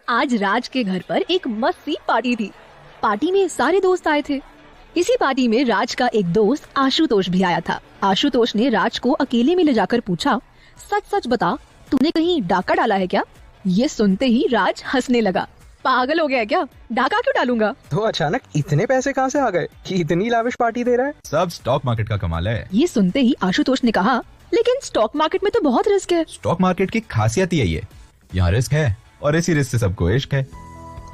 आज राज के घर पर एक मस्त सी पार्टी थी। पार्टी में सारे दोस्त आए थे। इसी पार्टी में राज का एक दोस्त आशुतोष भी आया था। आशुतोष ने राज को अकेले में ले जाकर पूछा, सच सच बता, तूने कहीं डाका डाला है क्या? ये सुनते ही राज हंसने लगा। पागल हो गया है क्या? डाका क्यों डालूंगा? तो अचानक इतने पैसे कहाँ से आ गए कि इतनी लाविश पार्टी दे रहा है? सब स्टॉक मार्केट का कमाल है। ये सुनते ही आशुतोष ने कहा, लेकिन स्टॉक मार्केट में तो बहुत रिस्क है। स्टॉक मार्केट की खासियत ही यही है, यहाँ रिस्क है और इसी रिस्क से सबको इश्क है।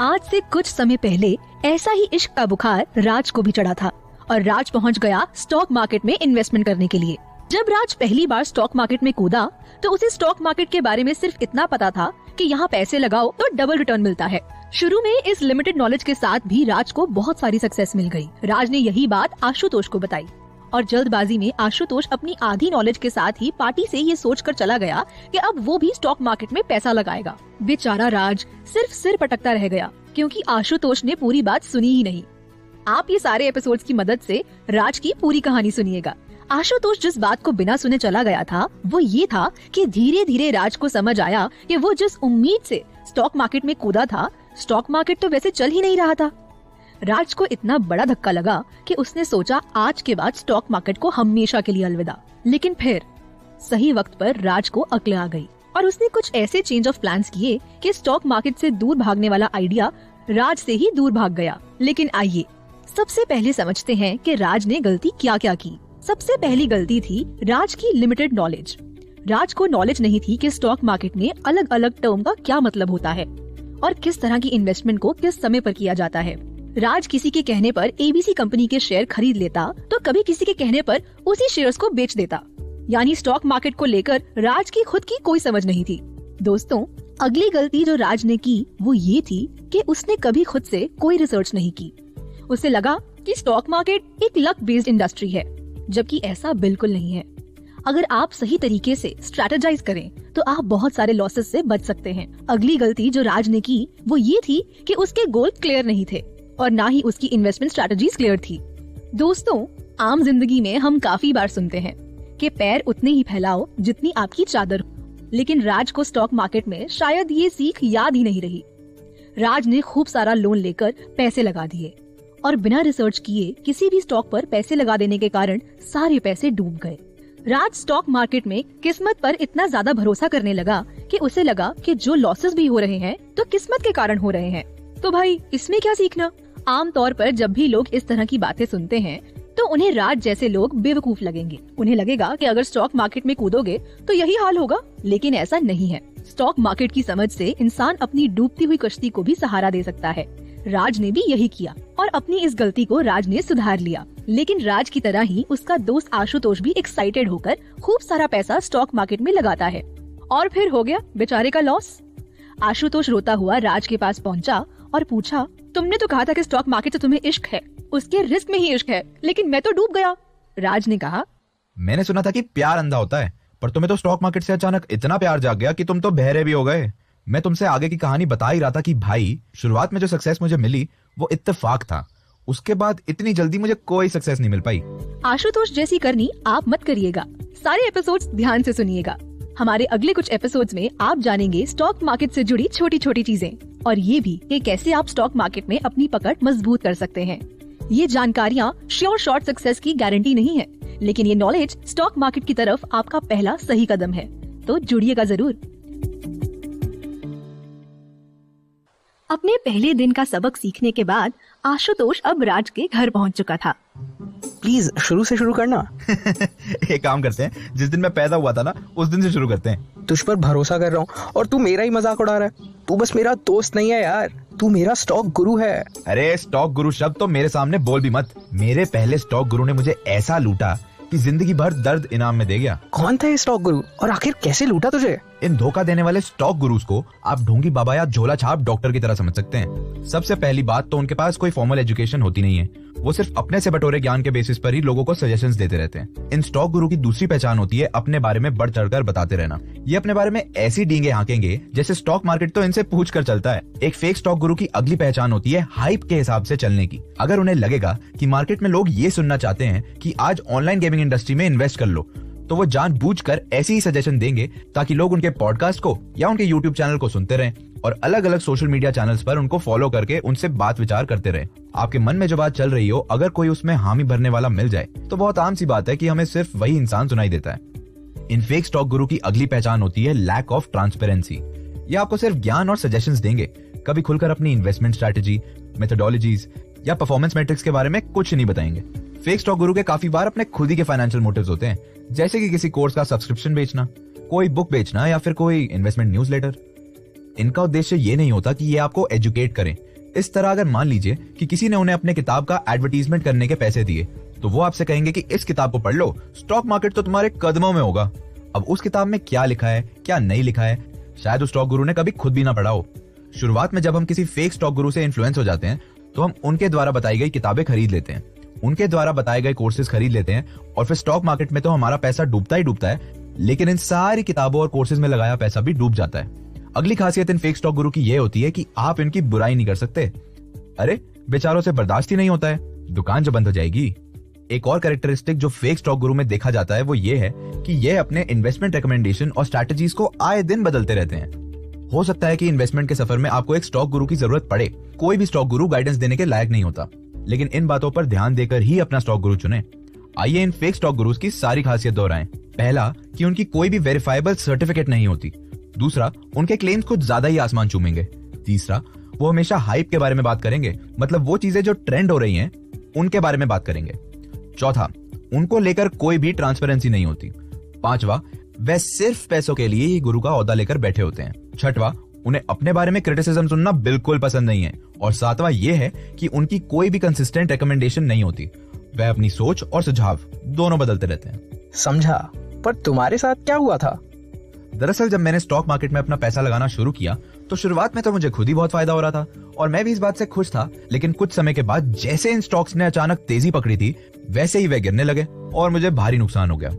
आज से कुछ समय पहले ऐसा ही इश्क का बुखार राज को भी चढ़ा था और राज पहुंच गया स्टॉक मार्केट में इन्वेस्टमेंट करने के लिए। जब राज पहली बार स्टॉक मार्केट में कूदा तो उसे स्टॉक मार्केट के बारे में सिर्फ इतना पता था कि यहाँ पैसे लगाओ तो डबल रिटर्न मिलता है। शुरू में इस लिमिटेड नॉलेज के साथ भी राज को बहुत सारी सक्सेस मिल गई। राज ने यही बात आशुतोष को बताई और जल्दबाजी में आशुतोष अपनी आधी नॉलेज के साथ ही पार्टी से ये सोचकर चला गया कि अब वो भी स्टॉक मार्केट में पैसा लगाएगा। बेचारा राज सिर्फ सिर पटकता रह गया क्योंकि आशुतोष ने पूरी बात सुनी ही नहीं। आप ये सारे एपिसोड्स की मदद से राज की पूरी कहानी सुनिएगा। आशुतोष जिस बात को बिना सुने चला गया था वो ये था कि धीरे धीरे राज को समझ आया कि वो जिस उम्मीद से स्टॉक मार्केट में कूदा था, स्टॉक मार्केट तो वैसे चल ही नहीं रहा था। राज को इतना बड़ा धक्का लगा कि उसने सोचा आज के बाद स्टॉक मार्केट को हमेशा के लिए अलविदा। लेकिन फिर सही वक्त पर राज को अक्ल आ गई और उसने कुछ ऐसे चेंज ऑफ प्लान्स किए कि स्टॉक मार्केट से दूर भागने वाला आइडिया राज से ही दूर भाग गया। लेकिन आइए सबसे पहले समझते हैं कि राज ने गलती क्या क्या की। सबसे पहली गलती थी राज की लिमिटेड नॉलेज। राज को नॉलेज नहीं थी कि स्टॉक मार्केट में अलग अलग टर्म का क्या मतलब होता है और किस तरह की इन्वेस्टमेंट को किस समय पर किया जाता है। राज किसी के कहने पर एबीसी कंपनी के शेयर खरीद लेता तो कभी किसी के कहने पर उसी शेयर्स को बेच देता। यानी स्टॉक मार्केट को लेकर राज की खुद की कोई समझ नहीं थी। दोस्तों, अगली गलती जो राज ने की वो ये थी कि उसने कभी खुद से कोई रिसर्च नहीं की। उसे लगा कि स्टॉक मार्केट एक लक बेस्ड इंडस्ट्री है, जबकि ऐसा बिल्कुल नहीं है। अगर आप सही तरीके से स्ट्रैटेजाइज करें तो आप बहुत सारे लॉसेस से बच सकते हैं। अगली गलती जो राज ने की वो ये थी कि उसके गोल क्लियर नहीं थे और ना ही उसकी इन्वेस्टमेंट स्ट्रैटेजीज क्लियर थी। दोस्तों, आम जिंदगी में हम काफी बार सुनते हैं कि पैर उतने ही फैलाओ जितनी आपकी चादर हो, लेकिन राज को स्टॉक मार्केट में शायद ये सीख याद ही नहीं रही। राज ने खूब सारा लोन लेकर पैसे लगा दिए और बिना रिसर्च किए किसी भी स्टॉक पर पैसे लगा देने के कारण सारे पैसे डूब गए। राज स्टॉक मार्केट में किस्मत पर इतना ज्यादा भरोसा करने लगा कि उसे लगा कि जो लॉसेस भी हो रहे हैं तो किस्मत के कारण हो रहे हैं। तो भाई इसमें क्या सीखना? आम तौर पर जब भी लोग इस तरह की बातें सुनते हैं तो उन्हें राज जैसे लोग बेवकूफ लगेंगे। उन्हें लगेगा कि अगर स्टॉक मार्केट में कूदोगे तो यही हाल होगा, लेकिन ऐसा नहीं है। स्टॉक मार्केट की समझ से इंसान अपनी डूबती हुई कश्ती को भी सहारा दे सकता है। राज ने भी यही किया और अपनी इस गलती को राज ने सुधार लिया। लेकिन राज की तरह ही उसका दोस्त आशुतोष भी एक्साइटेड होकर खूब सारा पैसा स्टॉक मार्केट में लगाता है और फिर हो गया बेचारे का लॉस। आशुतोष रोता हुआ राज के पास पहुंचा और पूछा, तुमने तो कहा था कि स्टॉक मार्केट से तुम्हें इश्क है, उसके रिस्क में ही इश्क है, लेकिन मैं तो डूब गया। राज ने कहा, मैंने सुना था कि प्यार अंधा होता है, पर तुम्हें तो स्टॉक मार्केट से अचानक इतना प्यार जाग गया कि तुम तो बहरे भी हो गए। मैं तुमसे आगे की कहानी बता ही रहा था कि भाई, शुरुआत में जो सक्सेस मुझे मिली वो इत्तेफाक था, उसके बाद इतनी जल्दी मुझे कोई सक्सेस नहीं मिल पाई। आशुतोष जैसी करनी आप मत करिएगा। सारे एपिसोड्स ध्यान से सुनिएगा। हमारे अगले कुछ एपिसोड्स में आप जानेंगे स्टॉक मार्केट से जुड़ी छोटी छोटी चीजें और ये भी कि कैसे आप स्टॉक मार्केट में अपनी पकड़ मजबूत कर सकते हैं। ये जानकारियाँ श्योर शॉर्ट सक्सेस की गारंटी नहीं है, लेकिन ये नॉलेज स्टॉक मार्केट की तरफ आपका पहला सही कदम है। तो जुड़िएगा जरूर। अपने पहले दिन का सबक सीखने के बाद आशुतोष अब राज के घर पहुंच चुका था। प्लीज शुरू से शुरू करना। एक काम करते हैं, जिस दिन मैं पैदा हुआ था ना उस दिन से शुरू करते हैं। तुझ पर भरोसा कर रहा हूँ और तू मेरा ही मजाक उड़ा रहा है। तू बस मेरा दोस्त नहीं है यार, तू मेरा स्टॉक गुरु है। अरे स्टॉक गुरु शब्द तो मेरे सामने बोल भी मत। मेरे पहले स्टॉक गुरु ने मुझे ऐसा लूटा कि जिंदगी भर दर्द इनाम में दे गया। कौन था ये स्टॉक गुरु और आखिर कैसे लूटा तुझे? इन धोखा देने वाले स्टॉक गुरुज को आप ढोंगी बाबा या झोला छाप डॉक्टर की तरह समझ सकते हैं। सबसे पहली बात तो उनके पास कोई फॉर्मल एजुकेशन होती नहीं है। वो सिर्फ अपने से बटोरे ज्ञान के बेसिस पर ही लोगों को सजेशंस देते रहते हैं। इन स्टॉक गुरु की दूसरी पहचान होती है अपने बारे में बढ़ चढ़कर बताते रहना। ये अपने बारे में ऐसी डींगे हाँकेंगे जैसे स्टॉक मार्केट तो इनसे पूछ कर चलता है। एक फेक स्टॉक गुरु की अगली पहचान होती है हाइप के हिसाब से चलने की। अगर उन्हें लगेगा कि मार्केट में लोग ये सुनना चाहते हैं कि आज ऑनलाइन गेमिंग इंडस्ट्री में इन्वेस्ट कर लो, तो वो जानबूझकर ऐसी ही सजेशन देंगे ताकि लोग उनके पॉडकास्ट को या उनके यूट्यूब चैनल को सुनते रहें। और अलग अलग सोशल मीडिया चैनल्स पर उनको फॉलो करके उनसे बात विचार करते रहे। आपके मन में जो बात चल रही हो, अगर कोई उसमें हामी भरने वाला मिल जाए तो बहुत आम सी बात है कि हमें सिर्फ वही इंसान सुनाई देता है। इन फेक स्टॉक गुरु की अगली पहचान होती है लैक ऑफ ट्रांसपेरेंसी। ये आपको सिर्फ ज्ञान और सजेशंस देंगे, कभी खुलकर अपनी इन्वेस्टमेंट स्ट्रैटेजी, मेथोडोलॉजीज या परफॉर्मेंस मैट्रिक्स के बारे में कुछ नहीं बताएंगे। फेक स्टॉक गुरु के काफी बार अपने खुद ही के फाइनेंशियल मोटिव्स होते हैं, जैसे कि किसी कोर्स का सब्सक्रिप्शन बेचना, कोई बुक बेचना या फिर कोई इन्वेस्टमेंट न्यूज़लेटर। इनका उद्देश्य ये नहीं होता कि ये आपको एजुकेट करें। इस तरह अगर मान लीजिए कि किसी ने उन्हें अपने किताब का एडवर्टीजमेंट करने के पैसे दिए, तो वो आपसे कहेंगे कि इस किताब को पढ़ लो, स्टॉक मार्केट तो तुम्हारे कदमों में होगा। अब उस किताब में क्या लिखा है, क्या नहीं लिखा है, शायद उस स्टॉक गुरु ने कभी खुद भी ना पढ़ा हो। शुरुआत में जब हम किसी फेक स्टॉक गुरु से इन्फ्लुएंस हो जाते हैं तो हम उनके द्वारा बताई गई किताबें खरीद लेते हैं, उनके द्वारा बताए गए कोर्सेज खरीद लेते हैं और फिर स्टॉक मार्केट में तो हमारा पैसा डूबता ही डूबता है, लेकिन इन सारी किताबों और कोर्सेज में लगाया पैसा भी डूब जाता है। अगली खासियत इन फेक स्टॉक गुरु की यह होती है कि आप इनकी बुराई नहीं कर सकते। अरे बेचारों से बर्दाश्त ही नहीं होता है, दुकान जो बंद हो जाएगी। एक और कैरेक्टरिस्टिक जो फेक स्टॉक गुरु में देखा जाता है वो ये है कि ये अपने इन्वेस्टमेंट रिकमेंडेशन और स्ट्रैटेजीज को आए दिन बदलते रहते हैं। हो सकता है कि इन्वेस्टमेंट के सफर में आपको एक स्टॉक गुरु की जरूरत पड़े। कोई भी स्टॉक गुरु गाइडेंस देने के लायक नहीं होता, लेकिन इन बातों पर ध्यान देकर ही अपना स्टॉक गुरु चुने। आइए इन फेक स्टॉक गुरुज की सारी खासियत दोहराएं। पहला, कि उनकी कोई भी वेरीफाइबल सर्टिफिकेट नहीं होती। दूसरा, उनके क्लेम्स कुछ ज्यादा ही आसमान चूमेंगे। तीसरा, वो हमेशा हाइप के बारे में बात करेंगे, मतलब वो चीजें जो ट्रेंड हो रही हैं उनके बारे में बात करेंगे। चौथा, उनको लेकर कोई भी ट्रांसपेरेंसी नहीं होती। पांचवा, वह सिर्फ पैसों के लिए ही गुरु का ओहदा लेकर बैठे होते हैं। छठवां, उन्हें अपने बारे में क्रिटिसिज्म सुनना बिल्कुल पसंद नहीं है। और सातवां यह है कि उनकी कोई भी कंसिस्टेंट रिकमेंडेशन नहीं होती, वह अपनी सोच और सुझाव दोनों बदलते रहते हैं। समझा, पर तुम्हारे साथ क्या हुआ था? दरअसल जब मैंने स्टॉक मार्केट में अपना पैसा लगाना शुरू किया तो शुरुआत में तो मुझे खुद ही बहुत फायदा हो रहा था और मैं भी इस बात से खुश था, लेकिन कुछ समय के बाद जैसे इन स्टॉक्स ने अचानक तेजी पकड़ी थी वैसे ही वे गिरने लगे और मुझे भारी नुकसान हो गया।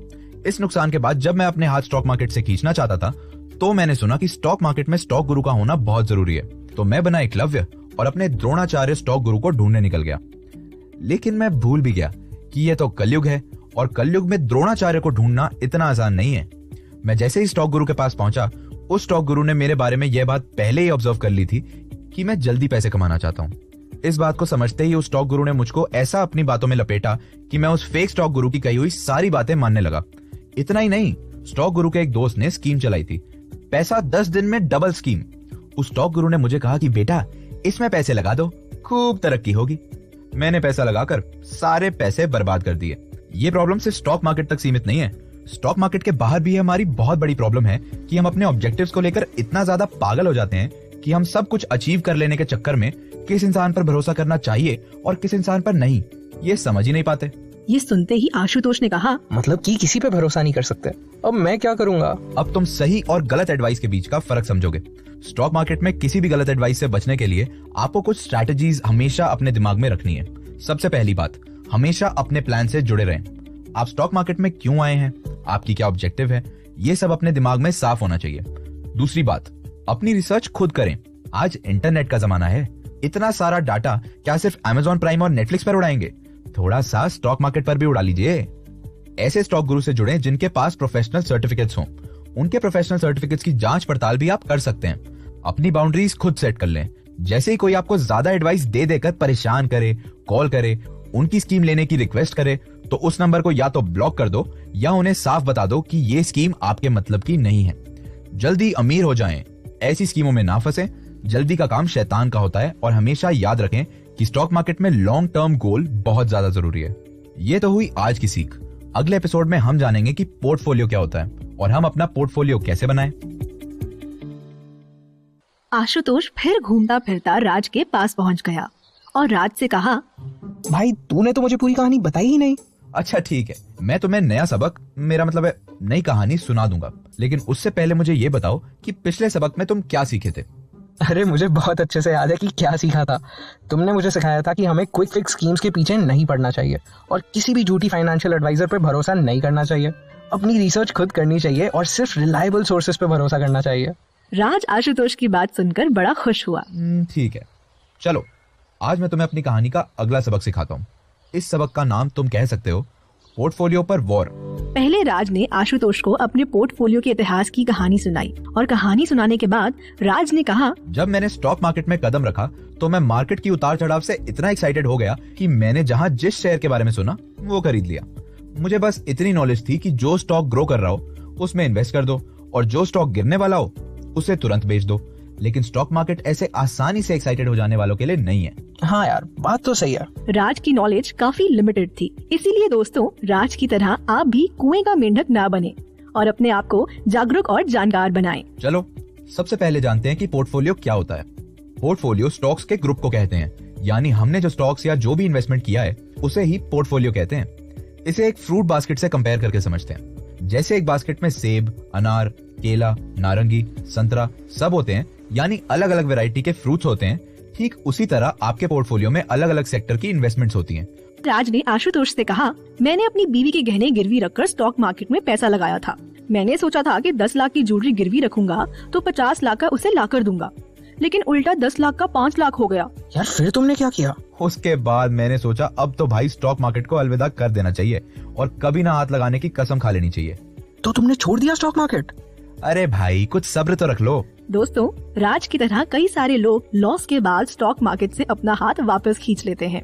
इस नुकसान के बाद जब मैं अपने हाथ स्टॉक मार्केट से खींचना चाहता था तो मैंने सुना कि स्टॉक मार्केट में स्टॉक गुरु का होना बहुत जरूरी है, तो मैं बना एकलव्य और अपने द्रोणाचार्य स्टॉक गुरु को ढूंढने निकल गया। लेकिन मैं भूल भी गया कि यह तो कलयुग है और कलयुग में द्रोणाचार्य को ढूंढना इतना आसान नहीं है। मैं जैसे ही स्टॉक गुरु के पास पहुंचा, उस स्टॉक गुरु ने मेरे बारे में यह बात पहले ही ऑब्जर्व कर ली थी कि मैं जल्दी पैसे कमाना चाहता हूं। इस बात को समझते ही उस स्टॉक गुरु ने मुझको ऐसा अपनी बातों में लपेटा कि मैं उस फेक स्टॉक गुरु की कही हुई सारी बातें मानने लगा। इतना ही नहीं, स्टॉक गुरु के एक दोस्त ने स्कीम चलाई थी, पैसा 10 दिन में डबल स्कीम। उस स्टॉक गुरु ने मुझे कहा कि बेटा इसमें पैसे लगा दो, खूब तरक्की होगी। मैंने पैसा लगाकर सारे पैसे बर्बाद कर दिए। ये प्रॉब्लम सिर्फ स्टॉक मार्केट तक सीमित नहीं है, स्टॉक मार्केट के बाहर भी हमारी बहुत बड़ी प्रॉब्लम है कि हम अपने ऑब्जेक्टिव्स को लेकर इतना ज्यादा पागल हो जाते हैं कि हम सब कुछ अचीव कर लेने के चक्कर में किस इंसान पर भरोसा करना चाहिए और किस इंसान पर नहीं, ये समझ ही नहीं पाते। ये सुनते ही आशुतोष ने कहा, मतलब कि किसी पे भरोसा नहीं कर सकते। अब मैं क्या करूंगा? अब तुम सही और गलत एडवाइस के बीच का फर्क समझोगे। स्टॉक मार्केट में किसी भी गलत एडवाइस से बचने के लिए आपको कुछ स्ट्रैटेजीज हमेशा अपने दिमाग में रखनी है। सबसे पहली बात, हमेशा अपने प्लान से जुड़े रहें। आप स्टॉक मार्केट में क्यों आए हैं, आपकी क्या ऑब्जेक्टिव है, ये सब अपने दिमाग में साफ होना चाहिए। दूसरी बात, अपनी रिसर्च खुद करें। आज इंटरनेट का जमाना है, इतना सारा डाटा क्या सिर्फ Amazon प्राइम और नेटफ्लिक्स पर उड़ाएंगे? थोड़ा सा स्टॉक मार्केट पर भी उड़ा लीजिए। ऐसे स्टॉक गुरु से जुड़ें जिनके पास प्रोफेशनल सर्टिफिकेट्स हों। उनके प्रोफेशनल सर्टिफिकेट्स की जांच पड़ताल भी आप कर सकते हैं। अपनी बाउंड्रीज खुद सेट कर लें। जैसे ही कोई आपको ज्यादा एडवाइस दे देकर परेशान करे, कॉल करे, उनकी स्कीम लेने की रिक्वेस्ट करे, तो उस नंबर को या तो ब्लॉक कर दो या उन्हें साफ बता दो कि ये स्कीम आपके मतलब की नहीं है। जल्दी अमीर हो जाएं, ऐसी स्कीमों में ना फंसें। जल्दी का काम शैतान का होता है और हमेशा याद रखें कि स्टॉक मार्केट में लॉन्ग टर्म गोल बहुत ज्यादा जरूरी है। ये तो हुई आज की सीख। अगले एपिसोड में हम जानेंगे कि पोर्टफोलियो क्या होता है और हम अपना पोर्टफोलियो कैसे बनाएं। आशुतोष फिर घूमता फिरता राज के पास पहुंच गया और राज से कहा, भाई तूने तो मुझे पूरी कहानी बताई ही नहीं। अच्छा ठीक है, मैं तुम्हें नया सबक, मेरा मतलब है नई कहानी सुना दूंगा, लेकिन उससे पहले मुझे ये बताओ कि पिछले सबक में तुम क्या सीखे थे। अरे मुझे बहुत अच्छे से याद है कि क्या सीखा था। तुमने मुझे सिखाया था कि हमें क्विक फिक्स स्कीम्स के पीछे नहीं पड़ना चाहिए और किसी भी झूठी फाइनेंशियल एडवाइजर पर भरोसा नहीं करना चाहिए। अपनी रिसर्च खुद करनी चाहिए और सिर्फ रिलायबल सोर्सेज पे भरोसा करना चाहिए। राज आशुतोष की बात सुनकर बड़ा खुश हुआ। ठीक है, चलो आज मैं तुम्हें अपनी कहानी का अगला सबक सिखाता हूँ। इस सबक का नाम तुम कह सकते हो पोर्टफोलियो पर वॉर। पहले राज ने आशुतोष को अपने पोर्टफोलियो के इतिहास की कहानी सुनाई और कहानी सुनाने के बाद राज ने कहा, जब मैंने स्टॉक मार्केट में कदम रखा तो मैं मार्केट की उतार चढ़ाव से इतना एक्साइटेड हो गया कि मैंने जहां जिस शेयर के बारे में सुना वो खरीद लिया। मुझे बस इतनी नॉलेज थी कि जो स्टॉक ग्रो कर रहा हो उसमें इन्वेस्ट कर दो और जो स्टॉक गिरने वाला हो उसे तुरंत बेच दो। लेकिन स्टॉक मार्केट ऐसे आसानी से एक्साइटेड हो जाने वालों के लिए नहीं है। हाँ यार, बात तो सही है। राज की नॉलेज काफी लिमिटेड थी, इसीलिए दोस्तों राज की तरह आप भी कुएं का मेंढक ना बने और अपने आप को जागरूक और जानकार बनाएं। चलो सबसे पहले जानते हैं कि पोर्टफोलियो क्या होता है। पोर्टफोलियो स्टॉक्स के ग्रुप को कहते हैं, यानी हमने जो स्टॉक्स या जो भी इन्वेस्टमेंट किया है उसे ही पोर्टफोलियो कहते हैं। इसे एक फ्रूट बास्केट से कंपेयर करके समझते हैं। जैसे एक बास्केट में सेब, अनार, केला, नारंगी, संतरा सब होते हैं, यानी अलग अलग वैरायटी के फ्रूट्स होते हैं, ठीक उसी तरह आपके पोर्टफोलियो में अलग अलग सेक्टर की इन्वेस्टमेंट्स होती हैं। राज ने आशुतोष से कहा, मैंने अपनी बीवी के गहने गिरवी रखकर स्टॉक मार्केट में पैसा लगाया था। मैंने सोचा था कि 10 लाख की ज्वेलरी गिरवी रखूंगा तो 50 लाख का उसे लाकर दूंगा, लेकिन उल्टा 10 लाख का 5 लाख हो गया। यार फिर तुमने क्या किया? उसके बाद मैंने सोचा अब तो भाई स्टॉक मार्केट को अलविदा कर देना चाहिए और कभी ना हाथ लगाने की कसम खा लेनी चाहिए। तो तुमने छोड़ दिया स्टॉक मार्केट? अरे भाई कुछ सब्र तो रख लो। दोस्तों राज की तरह कई सारे लोग लॉस के बाद स्टॉक मार्केट से अपना हाथ वापस खींच लेते हैं,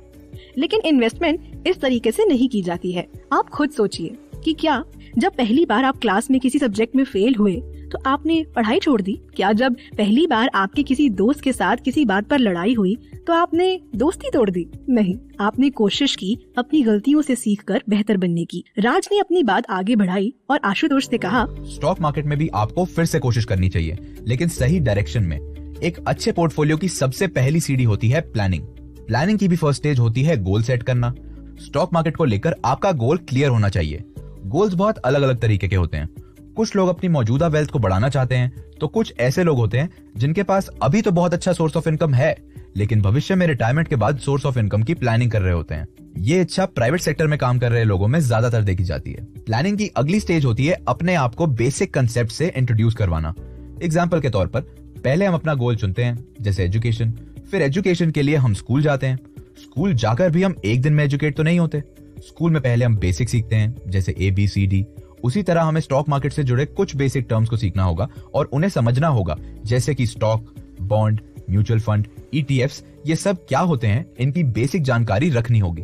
लेकिन इन्वेस्टमेंट इस तरीके से नहीं की जाती है। आप खुद सोचिए कि क्या जब पहली बार आप क्लास में किसी सब्जेक्ट में फेल हुए तो आपने पढ़ाई छोड़ दी? क्या जब पहली बार आपके किसी दोस्त के साथ किसी बात पर लड़ाई हुई तो आपने दोस्ती तोड़ दी? नहीं, आपने कोशिश की अपनी गलतियों से सीखकर बेहतर बनने की। राज ने अपनी बात आगे बढ़ाई और आशुतोष से कहा, स्टॉक मार्केट में भी आपको फिर से कोशिश करनी चाहिए, लेकिन सही डायरेक्शन में। एक अच्छे पोर्टफोलियो की सबसे पहली सीढ़ी होती है प्लानिंग। प्लानिंग की भी फर्स्ट स्टेज होती है गोल सेट करना। स्टॉक मार्केट को लेकर आपका गोल क्लियर होना चाहिए। गोल्स बहुत अलग अलग तरीके के होते हैं। कुछ लोग अपनी मौजूदा वेल्थ को बढ़ाना चाहते हैं, तो कुछ ऐसे लोग होते हैं जिनके पास अभी तो बहुत अच्छा सोर्स ऑफ इनकम है, लेकिन भविष्य में रिटायरमेंट के बाद सोर्स ऑफ इनकम की प्लानिंग कर रहे होते हैं। ये इच्छा प्राइवेट सेक्टर में काम कर रहे लोगों में ज्यादातर देखी जाती है। प्लानिंग की अगली स्टेज होती है अपने आप को बेसिक कंसेप्ट से इंट्रोड्यूस करवाना। एग्जाम्पल के तौर पर पहले हम अपना गोल चुनते हैं, जैसे एजुकेशन। फिर एजुकेशन के लिए हम स्कूल जाते हैं। स्कूल जाकर भी हम एक दिन में एजुकेट तो नहीं होते। स्कूल में पहले हम बेसिक सीखते हैं, जैसे ABCD। उसी तरह हमें स्टॉक मार्केट से जुड़े कुछ बेसिक टर्म्स को सीखना होगा और उन्हें समझना होगा, जैसे कि stock, bond, mutual fund, ETFs, ये सब क्या होते हैं, इनकी बेसिक जानकारी रखनी होगी।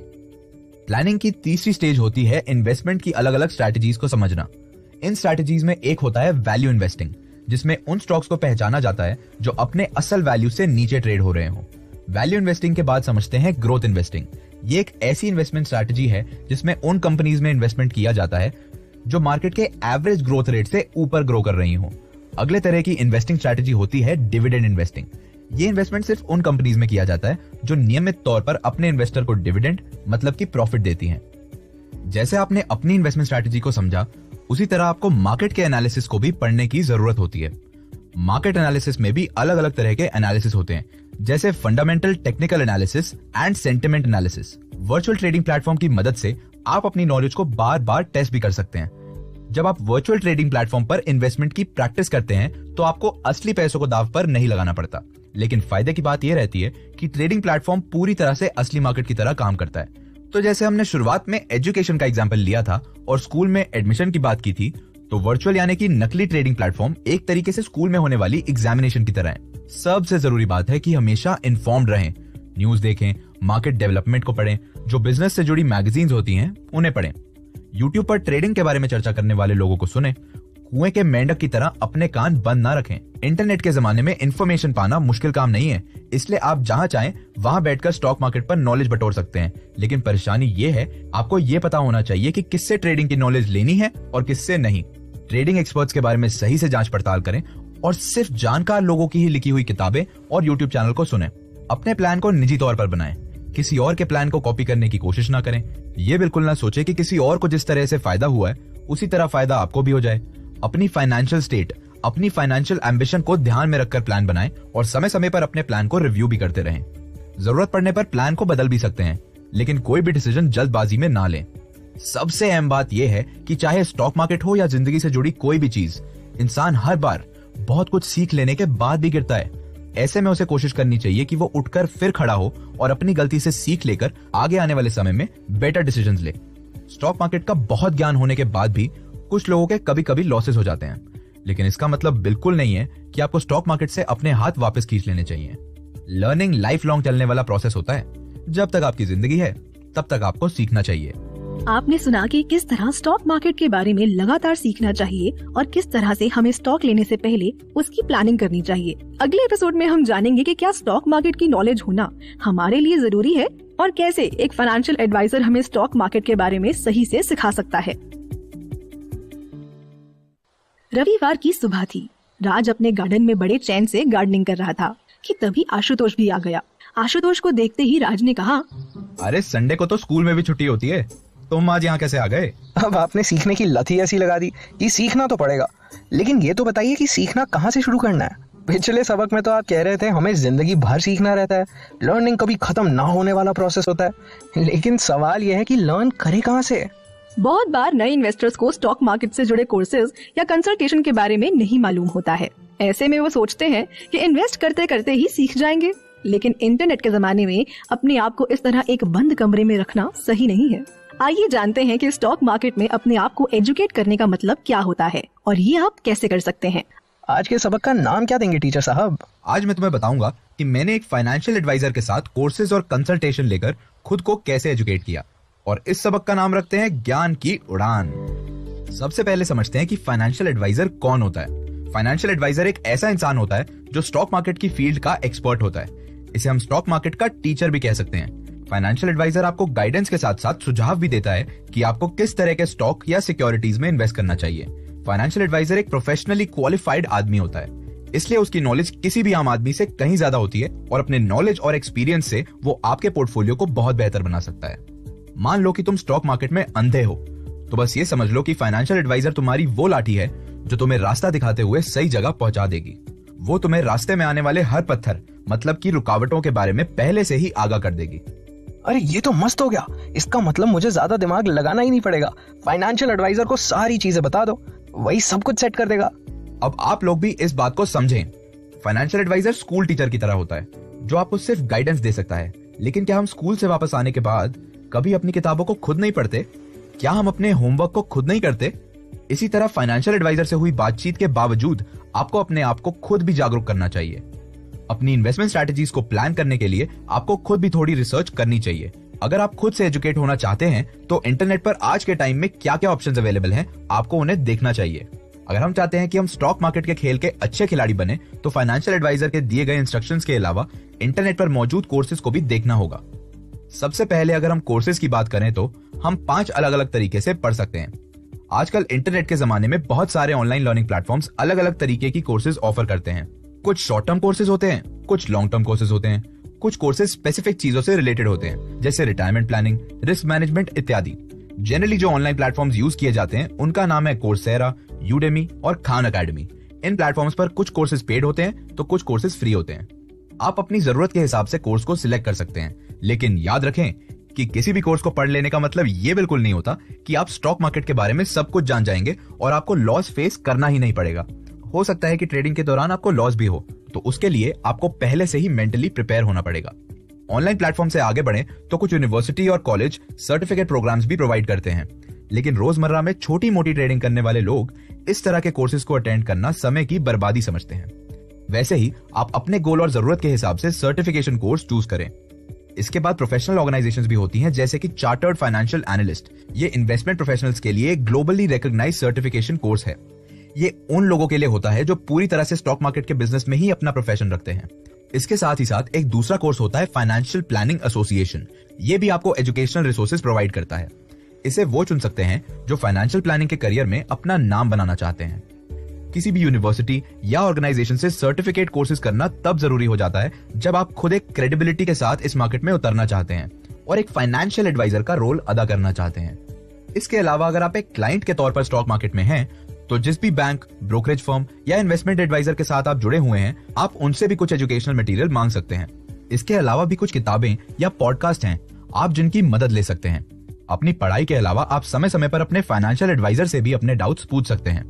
प्लानिंग की तीसरी स्टेज होती है इन्वेस्टमेंट की अलग अलग स्ट्रैटेजीज को समझना। इन स्ट्रैटेजीज में एक होता है वैल्यू इन्वेस्टिंग, जिसमें उन स्टॉक्स को पहचाना जाता है जो अपने असल वैल्यू से नीचे ट्रेड हो रहे हो। वैल्यू इन्वेस्टिंग के बाद समझते हैं ग्रोथ इन्वेस्टिंग। ये एक ऐसी इन्वेस्टमेंट स्ट्रैटेजी है जिसमें उन कंपनीज में इन्वेस्टमेंट किया जाता है जो मार्केट के एवरेज ग्रोथ रेट से ऊपर ग्रो कर रही हो। अगले तरह की इन्वेस्टिंग स्ट्रैटेजी होती है डिविडेंड इन्वेस्टिंग। ये इन्वेस्टमेंट सिर्फ उन कंपनीज में किया जाता है जो नियमित तौर पर अपने इन्वेस्टर को डिविडेंड मतलब कि प्रॉफिट देती हैं। जैसे आपने अपनी इन्वेस्टमेंट स्ट्रैटेजी को समझा, उसी तरह आपको मार्केट के एनालिसिस को भी पढ़ने की जरूरत होती है। मार्केट एनालिसिस में भी अलग अलग तरह के एनालिसिस होते हैं, जैसे fundamental technical analysis and sentiment analysis. Virtual trading platform की मदद से आप अपनी नॉलेज को बार बार टेस्ट भी कर सकते हैं। जब आप वर्चुअल ट्रेडिंग प्लेटफॉर्म पर इन्वेस्टमेंट की प्रैक्टिस करते हैं तो आपको असली पैसों को दांव पर नहीं लगाना पड़ता। लेकिन फायदे की बात यह रहती है कि ट्रेडिंग प्लेटफॉर्म पूरी तरह से असली मार्केट की तरह काम करता है। तो जैसे हमने शुरुआत में एजुकेशन का एग्जाम्पल लिया था और स्कूल में एडमिशन की बात की थी, तो वर्चुअल यानी कि नकली ट्रेडिंग प्लेटफॉर्म एक तरीके से स्कूल में होने वाली एग्जामिनेशन की तरह है। सबसे जरूरी बात है कि हमेशा इन्फॉर्म्ड रहें, न्यूज देखें, मार्केट डेवलपमेंट को पढ़ें, जो बिजनेस से जुड़ी मैगजीन्स होती हैं उन्हें पढ़ें। यूट्यूब पर ट्रेडिंग के बारे में चर्चा करने वाले लोगों को सुने। कुएं के मेंढक की तरह अपने कान बंद ना रखें। इंटरनेट के जमाने में इंफॉर्मेशन पाना मुश्किल काम नहीं है, इसलिए आप जहां चाहें वहां बैठकर स्टॉक मार्केट पर नॉलेज बटोर सकते हैं। लेकिन परेशानी ये है, आपको ये पता होना चाहिए कि किससे ट्रेडिंग की नॉलेज लेनी है और किससे नहीं। ट्रेडिंग एक्सपर्ट्स के बारे में सही से जांच पड़ताल करें और सिर्फ जानकार लोगों की ही लिखी हुई किताबें और यूट्यूब चैनल को सुनें। अपने प्लान को निजी तौर पर बनाएं, किसी और के प्लान को कॉपी करने की कोशिश ना करें। ये बिल्कुल ना सोचे कि किसी और को जिस तरह से फायदा हुआ है उसी तरह फायदा आपको भी हो जाए। अपनी फाइनेंशियल स्टेट, अपनी फाइनेंशियल एम्बिशन को ध्यान में रखकर प्लान बनाएं और समय समय पर अपने प्लान को रिव्यू भी करते रहें। जरूरत पड़ने पर प्लान को बदल भी सकते हैं, लेकिन कोई भी डिसीजन जल्दबाजी में ना लें। सबसे अहम बात यह है कि चाहे स्टॉक मार्केट हो या जिंदगी से जुड़ी कोई भी चीज, इंसान हर बार बहुत कुछ सीख लेने के बाद भी गिरता है। ऐसे में उसे कोशिश करनी चाहिए कि वो उठकर फिर खड़ा हो और अपनी गलती से सीख लेकर आगे आने वाले समय में बेटर डिसीजंस ले। स्टॉक मार्केट का बहुत ज्ञान होने के बाद भी कुछ लोगों के कभी कभी लॉसेस हो जाते हैं, लेकिन इसका मतलब बिल्कुल नहीं है कि आपको स्टॉक मार्केट से अपने हाथ वापस खींच लेने चाहिए। लर्निंग लाइफ लॉन्ग चलने वाला प्रोसेस होता है। जब तक आपकी जिंदगी है तब तक आपको सीखना चाहिए। आपने सुना कि किस तरह स्टॉक मार्केट के बारे में लगातार सीखना चाहिए और किस तरह से हमें स्टॉक लेने से पहले उसकी प्लानिंग करनी चाहिए। अगले एपिसोड में हम जानेंगे कि क्या स्टॉक मार्केट की नॉलेज होना हमारे लिए जरूरी है और कैसे एक फाइनेंशियल एडवाइजर हमें स्टॉक मार्केट के बारे में सही से सिखा सकता है। रविवार की सुबह थी। राज अपने गार्डन में बड़े चैन से गार्डनिंग कर रहा था कि तभी आशुतोष भी आ गया। आशुतोष को देखते ही राज ने कहा, अरे संडे को तो स्कूल में भी छुट्टी होती है, तुम आज यहाँ कैसे आ गए? अब आपने सीखने की लत ही ऐसी लगा दी कि सीखना तो पड़ेगा, लेकिन ये तो बताइए कि सीखना कहाँ से शुरू करना है। पिछले सबक में तो आप कह रहे थे हमें जिंदगी भर सीखना रहता है, लर्निंग कभी खत्म ना होने वाला प्रोसेस होता है, लेकिन सवाल यह है कि लर्न करे कहाँ से। बहुत बार नए इन्वेस्टर्स को स्टॉक मार्केट से जुड़े कोर्सेज या कंसल्टेशन के बारे में नहीं मालूम होता है। ऐसे में वो सोचते हैं कि इन्वेस्ट करते करते ही सीख जाएंगे, लेकिन इंटरनेट के जमाने में अपने आप को इस तरह एक बंद कमरे में रखना सही नहीं है। आइए जानते हैं कि स्टॉक मार्केट में अपने आप को एजुकेट करने का मतलब क्या होता है और ये आप कैसे कर सकते हैं। आज के सबक का नाम क्या देंगे टीचर साहब? आज मैं तुम्हें बताऊंगा कि मैंने एक फाइनेंशियल एडवाइजर के साथ कोर्सेज और कंसल्टेशन लेकर खुद को कैसे एजुकेट किया, और इस सबक का नाम रखते हैं ज्ञान की उड़ान। सबसे पहले समझते हैं कि फाइनेंशियल एडवाइजर कौन होता है। फाइनेंशियल एडवाइजर एक ऐसा इंसान होता है जो स्टॉक मार्केट की फील्ड का एक्सपर्ट होता है। इसे हम स्टॉक मार्केट का टीचर भी कह सकते हैं। फाइनेंशियल एडवाइजर आपको गाइडेंस के साथ साथ सुझाव भी देता है कि आपको किस तरह के स्टॉक या सिक्योरिटीज में इन्वेस्ट करना चाहिए। फाइनेंशियल एडवाइजर एक प्रोफेशनली क्वालिफाइड आदमी होता है, इसलिए उसकी नॉलेज किसी भी आम आदमी से कहीं ज्यादा होती है और अपने नॉलेज और एक्सपीरियंस से वो आपके पोर्टफोलियो को बहुत बेहतर बना सकता है। मान लो कि तुम स्टॉक मार्केट में अंधे हो, तो बस ये समझ लो कि फाइनेंशियल एडवाइजर तुम्हारी वो लाठी है जो तुम्हें रास्ता दिखाते हुए सही जगह पहुंचा देगी। वो तुम्हें रास्ते में आने वाले हर पत्थर मतलब की रुकावटों के बारे में पहले से ही आगाह कर देगी। अरे ये तो मस्त हो गया, इसका मतलब मुझे ज्यादा दिमाग लगाना ही नहीं पड़ेगा। फाइनेंशियल एडवाइजर को सारी चीजें बता दो, वही सब कुछ सेट कर देगा। अब आप लोग भी इस बात को समझें। फाइनेंशियल एडवाइजर स्कूल टीचर की तरह होता है जो आपको सिर्फ गाइडेंस दे सकता है, लेकिन क्या हम स्कूल से वापस आने के बाद कभी अपनी किताबों को खुद नहीं पढ़ते? क्या हम अपने होमवर्क को खुद नहीं करते? इसी तरह फाइनेंशियल एडवाइजर से हुई बातचीत के बावजूद आपको अपने आप को खुद भी जागरूक करना चाहिए। अपनी इन्वेस्टमेंट स्ट्रैटेजीज को प्लान करने के लिए आपको खुद भी थोड़ी रिसर्च करनी चाहिए। अगर आप खुद से एजुकेट होना चाहते हैं तो इंटरनेट पर आज के टाइम में क्या क्या ऑप्शंस अवेलेबल हैं, आपको उन्हें देखना चाहिए। अगर हम चाहते हैं कि हम स्टॉक मार्केट के खेल के अच्छे खिलाड़ी बने तो फाइनेंशियल एडवाइजर के दिए गए इंस्ट्रक्शंस के अलावा इंटरनेट पर मौजूद कोर्सेज को भी देखना होगा। सबसे पहले अगर हम कोर्सेज की बात करें तो हम 5 अलग अलग तरीके से पढ़ सकते हैं। आजकल इंटरनेट के जमाने में बहुत सारे ऑनलाइन लर्निंग प्लेटफॉर्म्स अलग अलग तरीके की कोर्सेज ऑफर करते हैं। कुछ शॉर्ट टर्म कोर्सेज होते हैं, कुछ लॉन्ग टर्म कोर्सेज होते हैं, कुछ कोर्सेज स्पेसिफिक चीजों से रिलेटेड होते हैं जैसे रिटायरमेंट प्लानिंग, रिस्क मैनेजमेंट इत्यादि। जनरली जो ऑनलाइन प्लेटफॉर्म्स यूज किए जाते हैं उनका नाम है कोर्सेरा, यूडेमी और खान अकेडमी। इन प्लेटफॉर्म्स पर कुछ कोर्सेज पेड होते हैं तो कुछ कोर्सेज फ्री होते हैं। आप अपनी जरूरत के हिसाब से कोर्स को सिलेक्ट कर सकते हैं, लेकिन याद रखें कि किसी भी कोर्स को पढ़ लेने का मतलब ये बिल्कुल नहीं होता कि आप स्टॉक मार्केट के बारे में सब कुछ जान जाएंगे और आपको लॉस फेस करना ही नहीं पड़ेगा। हो सकता है कि ट्रेडिंग के दौरान आपको लॉस भी हो, तो उसके लिए आपको पहले से ही मेंटली प्रिपेयर होना पड़ेगा। ऑनलाइन प्लेटफॉर्म से आगे बढ़े तो कुछ यूनिवर्सिटी और कॉलेज सर्टिफिकेट प्रोग्राम्स भी प्रोवाइड करते हैं, लेकिन रोजमर्रा में छोटी मोटी ट्रेडिंग करने वाले लोग इस तरह के कोर्सेज को अटेंड करना समय की बर्बादी समझते हैं। वैसे ही आप अपने गोल और जरूरत के हिसाब से सर्टिफिकेशन कोर्स चूज करें। इसके बाद प्रोफेशनल ऑर्गेनाइजेशंस भी होती हैं जैसे कि चार्टर्ड फाइनेंशियल एनालिस्ट। ये इन्वेस्टमेंट प्रोफेशनल्स के लिए ग्लोबली रिकॉग्नाइज्ड सर्टिफिकेशन कोर्स है। ये उन लोगों के लिए होता है जो पूरी तरह से स्टॉक मार्केट के बिजनेस में ही अपना प्रोफेशन रखते हैं। इसके साथ ही साथ एक दूसरा कोर्स होता है फाइनेंशियल प्लानिंग एसोसिएशन। ये भी आपको एजुकेशनल रिसोर्सेज प्रोवाइड करता है। इसे वो चुन सकते हैं जो फाइनेंशियल प्लानिंग के करियर में अपना नाम बनाना चाहते हैं। किसी भी यूनिवर्सिटी या ऑर्गेनाइजेशन से सर्टिफिकेट कोर्सेज करना तब जरूरी हो जाता है जब आप खुद एक क्रेडिबिलिटी के साथ इस मार्केट में उतरना चाहते हैं और एक फाइनेंशियल एडवाइजर का रोल अदा करना चाहते हैं। इसके अलावा अगर आप एक क्लाइंट के तौर पर स्टॉक मार्केट में हैं, तो जिस भी बैंक, ब्रोकरेज फर्म या इन्वेस्टमेंट एडवाइजर के साथ आप जुड़े हुए हैं, आप उनसे भी कुछ एजुकेशनल मटेरियल मांग सकते हैं। इसके अलावा भी कुछ किताबें या पॉडकास्ट हैं आप जिनकी मदद ले सकते हैं। अपनी पढ़ाई के अलावा आप समय समय पर अपने फाइनेंशियल एडवाइजर से भी अपने डाउट्स पूछ सकते हैं।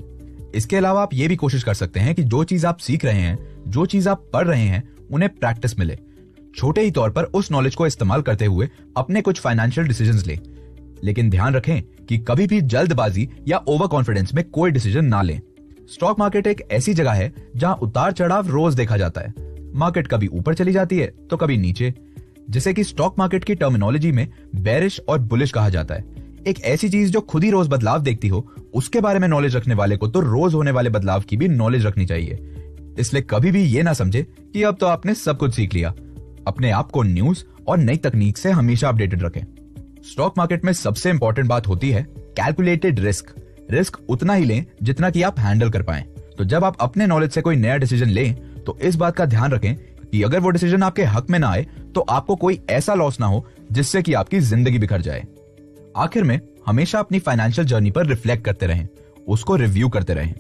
इसके अलावा आप ये भी कोशिश कर सकते हैं कि जो चीज आप सीख रहे हैं, जो चीज आप पढ़ रहे हैं, उन्हें प्रैक्टिस मिले। छोटे ही तौर पर उस नॉलेज को इस्तेमाल करते हुए अपने कुछ फाइनेंशियल डिसीजंस ले। लेकिन ध्यान रखें कि कभी भी जल्दबाजी या ओवर कॉन्फिडेंस में कोई डिसीजन ना लें। स्टॉक मार्केट एक ऐसी जगह है जहां उतार चढ़ाव रोज देखा जाता है। मार्केट कभी ऊपर चली जाती है तो कभी नीचे, जिसे कि स्टॉक मार्केट की टर्मिनोलॉजी में बेरिश और बुलिश कहा जाता है। एक ऐसी चीज जो खुद ही रोज बदलाव देखती हो, उसके बारे में नॉलेज रखने वाले को तो रोज होने वाले बदलाव की भी नॉलेज रखनी चाहिए। इसलिए कभी भी ये ना समझे कि अब तो आपने सब कुछ सीख लिया। अपने आप को न्यूज और नई तकनीक से हमेशा अपडेटेड रखें। स्टॉक मार्केट में सबसे इंपॉर्टेंट बात होती है कैलकुलेटेड रिस्क। रिस्क उतना ही लें जितना कि आप हैंडल कर पाएं। तो जब आप अपने नॉलेज से कोई नया डिसीजन लें तो इस बात का ध्यान रखें कि अगर वो डिसीजन आपके हक में ना आए तो आपको कोई ऐसा लॉस ना हो जिससे कि आपकी जिंदगी बिखर जाए। आखिर में हमेशा अपनी फाइनेंशियल जर्नी पर रिफ्लेक्ट करते रहें, उसको रिव्यू करते रहें।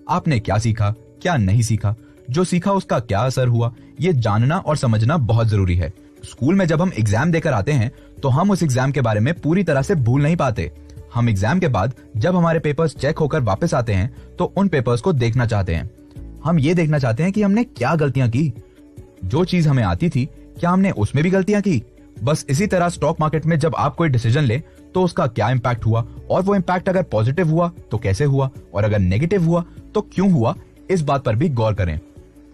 आपने क्या सीखा, क्या नहीं सीखा, जो सीखा उसका क्या असर हुआ, ये जानना और समझना बहुत जरूरी है। स्कूल में जब हम एग्जाम देकर आते हैं तो हम उस एग्जाम के बारे में पूरी तरह से भूल नहीं पाते। हम एग्जाम के बाद जब हमारे पेपर्स चेक होकर वापस आते हैं तो उन पेपर्स को देखना चाहते हैं। हम ये देखना चाहते हैं कि हमने क्या गलतियां की, जो चीज हमें आती थी क्या हमने उसमें भी गलतियां की। बस इसी तरह स्टॉक मार्केट में जब आप कोई डिसीजन ले तो उसका क्या इंपैक्ट हुआ, और वो इंपैक्ट अगर पॉजिटिव हुआ तो कैसे हुआ, और अगर नेगेटिव हुआ तो क्यों हुआ, इस बात पर भी गौर करें।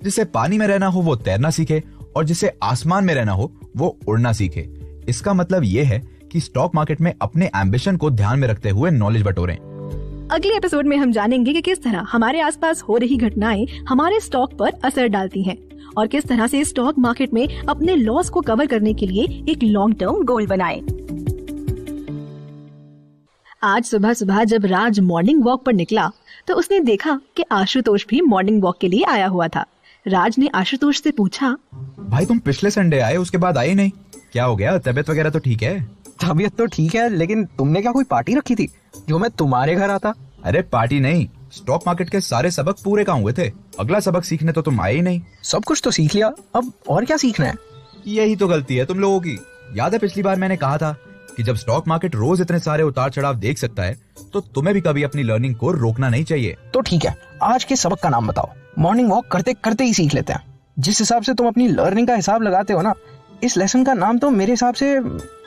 जिसे पानी में रहना हो वो तैरना सीखे, और जिसे आसमान में रहना हो वो उड़ना सीखे। इसका मतलब ये है कि स्टॉक मार्केट में अपने एम्बिशन को ध्यान में रखते हुए नॉलेज बटोरें। अगले एपिसोड में हम जानेंगे कि किस तरह हमारे आसपास हो रही घटनाएं हमारे स्टॉक पर असर डालती हैं और किस तरह से स्टॉक मार्केट में अपने लॉस को कवर करने के लिए एक लॉन्ग टर्म गोल बनाएं। आज सुबह सुबह जब राज मॉर्निंग वॉक पर निकला तो उसने देखा कि आशुतोष भी मॉर्निंग वॉक के लिए आया हुआ था। राज ने आशुतोष से पूछा, भाई तुम पिछले संडे आए, उसके बाद आए नहीं, क्या हो गया? तबीयत वगैरह तो ठीक है? तबीयत तो ठीक है, लेकिन तुमने क्या कोई पार्टी रखी थी जो मैं तुम्हारे घर आता? अरे पार्टी नहीं, स्टॉक मार्केट के सारे सबक पूरे काम हुए थे। अगला सबक सीखने तो तुम आए ही नहीं। सब कुछ तो सीख लिया, अब और क्या सीखना है? यही तो गलती है तुम लोगों की। याद है पिछली बार मैंने कहा था कि जब स्टॉक मार्केट रोज इतने सारे उतार चढ़ाव देख सकता है तो तुम्हें भी कभी अपनी लर्निंग को रोकना नहीं चाहिए। तो ठीक है, आज के सबक का नाम बताओ। मॉर्निंग वॉक करते करते ही सीख लेते हैं। जिस हिसाब से तुम अपनी लर्निंग का हिसाब लगाते हो ना, इस लेसन का नाम तो मेरे हिसाब से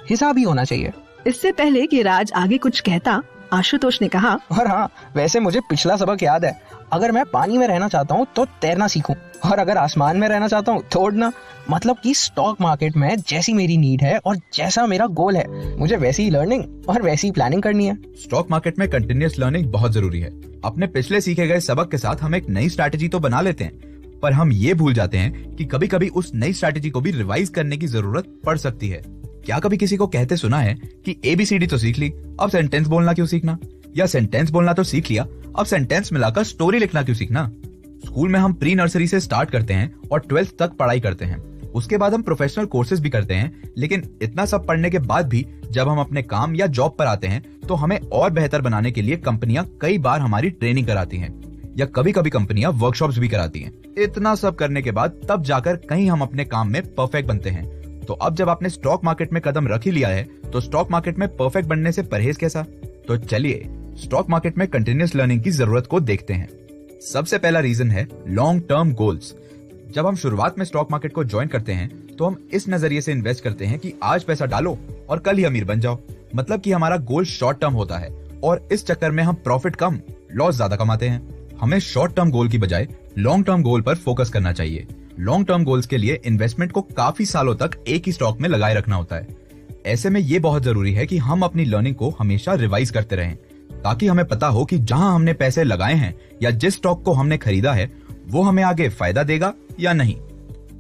हिसाब ही होना चाहिए। इससे पहले कि राज आगे कुछ कहता, आशुतोष ने कहा, और हाँ, वैसे मुझे पिछला सबक याद है। अगर मैं पानी में रहना चाहता हूँ तो तैरना सीखूं, और अगर आसमान में रहना चाहता हूँ तो उड़ना। मतलब कि स्टॉक मार्केट में जैसी मेरी नीड है और जैसा मेरा गोल है, मुझे वैसी ही लर्निंग और वैसी ही प्लानिंग करनी है। स्टॉक मार्केट में कंटिन्यूअस लर्निंग बहुत जरूरी है। अपने पिछले सीखे गए सबक के साथ हम एक नई स्ट्रैटेजी तो बना लेते हैं, पर हम ये भूल जाते हैं कि कभी कभी उस नई स्ट्रैटेजी को भी रिवाइज करने की जरूरत पड़ सकती है। क्या कभी किसी को कहते सुना है कि ABCD तो सीख ली, अब सेंटेंस बोलना क्यों सीखना? या सेंटेंस बोलना तो सीख लिया, अब सेंटेंस मिलाकर स्टोरी लिखना क्यों सीखना? स्कूल में हम प्री नर्सरी से स्टार्ट करते हैं और 12th तक पढ़ाई करते हैं। उसके बाद हम प्रोफेशनल कोर्सेज भी करते हैं, लेकिन इतना सब पढ़ने के बाद भी जब हम अपने काम या जॉब पर आते हैं तो हमें और बेहतर बनाने के लिए कंपनियां कई बार हमारी ट्रेनिंग कराती हैं, या कभी कभी कंपनियां वर्कशॉप्स भी कराती हैं। इतना सब करने के बाद तब जाकर कहीं हम अपने काम में परफेक्ट बनते हैं। तो अब जब आपने स्टॉक मार्केट में कदम रख ही लिया है तो स्टॉक मार्केट में परफेक्ट बनने से परहेज कैसा? तो चलिए स्टॉक मार्केट में कंटिन्यूअस लर्निंग की जरूरत को देखते हैं। सबसे पहला रीजन है लॉन्ग टर्म गोल्स। जब हम शुरुआत में स्टॉक मार्केट को ज्वाइन करते हैं तो हम इस नजरिए से इन्वेस्ट करते हैं कि आज पैसा डालो और कल ही अमीर बन जाओ। मतलब कि हमारा गोल शॉर्ट टर्म होता है और इस चक्कर में हम प्रॉफिट कम, लॉस ज्यादा कमाते हैं। हमें शॉर्ट टर्म गोल की बजाय लॉन्ग टर्म गोल पर फोकस करना चाहिए। लॉन्ग टर्म गोल्स के लिए इन्वेस्टमेंट को काफी सालों तक एक ही स्टॉक में लगाए रखना होता है। ऐसे में ये बहुत जरूरी है कि हम अपनी लर्निंग को हमेशा रिवाइज करते रहें, ताकि हमें पता हो कि जहां हमने पैसे लगाए हैं या जिस स्टॉक को हमने खरीदा है वो हमें आगे फायदा देगा या नहीं।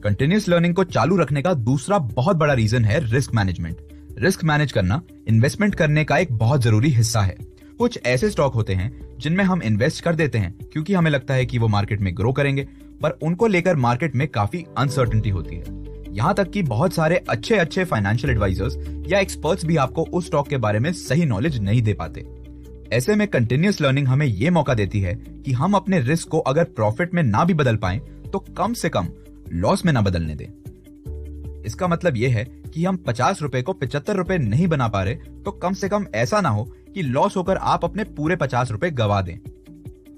कंटिन्यूअस लर्निंग को चालू रखने का दूसरा बहुत बड़ा रीजन है रिस्क मैनेजमेंट। रिस्क मैनेज करना इन्वेस्टमेंट करने का एक बहुत जरूरी हिस्सा है। कुछ ऐसे स्टॉक होते हैं जिनमें हम इन्वेस्ट कर देते हैं क्योंकि हमें लगता है कि वो मार्केट में ग्रो करेंगे, पर उनको लेकर मार्केट में काफी अनसर्टेनिटी होती है। यहाँ तक कि बहुत सारे अच्छे फाइनेंशियल एडवाइजर्स या एक्सपर्ट्स भी आपको उस स्टॉक के बारे में सही नॉलेज नहीं दे पाते। ऐसे में कंटिन्यूअस लर्निंग हमें ये मौका देती है कि हम अपने रिस्क को अगर प्रॉफिट में ना भी बदल पाएं तो कम से कम लॉस में ना बदलने दें। इसका मतलब ये है कि हम 50 रुपए को 75 रुपए नहीं बना पा रहे तो कम से कम ऐसा ना हो कि लॉस होकर आप अपने पूरे 50 रुपए गवा दें।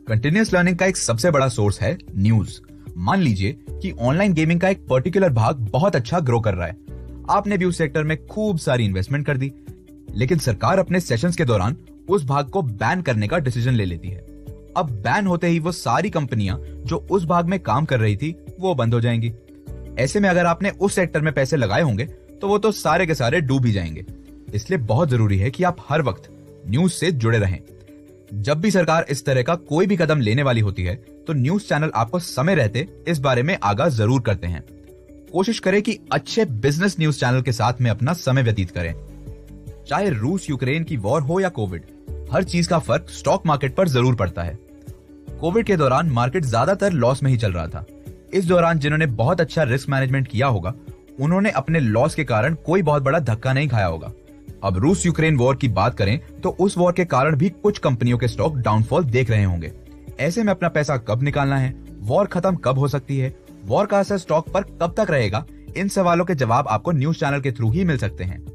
कंटिन्यूअस लर्निंग का एक सबसे बड़ा सोर्स है न्यूज। मान लीजिए कि ऑनलाइन गेमिंग का एक पर्टिकुलर भाग बहुत अच्छा ग्रो कर रहा है। आपने भी उस सेक्टर में खूब सारी इन्वेस्टमेंट कर दी, लेकिन सरकार अपने सेशंस के दौरान उस भाग को बैन करने का डिसीजन ले लेती है। अब बैन होते ही वो सारी कंपनियां जो उस भाग में काम कर रही थी वो बंद हो जाएंगी। ऐसे में अगर आपने उस सेक्टर में पैसे लगाए होंगे तो वो तो सारे के सारे डूब ही जाएंगे। इसलिए बहुत जरूरी है कि आप हर वक्त न्यूज से जुड़े रहें। जब भी सरकार इस तरह का कोई भी कदम लेने वाली होती है तो न्यूज चैनल आपको समय रहते इस बारे में आगाह जरूर करते हैं। कोशिश करें कि अच्छे बिजनेस न्यूज चैनल के साथ में अपना समय व्यतीत करें। चाहे रूस यूक्रेन की वॉर हो या कोविड, हर चीज का फर्क स्टॉक मार्केट पर जरूर पड़ता है। कोविड के दौरान मार्केट ज्यादातर लॉस में ही चल रहा था। इस दौरान जिन्होंने बहुत अच्छा रिस्क मैनेजमेंट किया होगा उन्होंने अपने लॉस के कारण कोई बहुत बड़ा धक्का नहीं खाया होगा। अब रूस यूक्रेन वॉर की बात करें तो उस वॉर के कारण भी कुछ कंपनियों के स्टॉक डाउनफॉल देख रहे होंगे। ऐसे में अपना पैसा कब निकालना है, वॉर खत्म कब हो सकती है, वॉर का असर स्टॉक पर कब तक रहेगा, इन सवालों के जवाब आपको न्यूज चैनल के थ्रू ही मिल सकते हैं।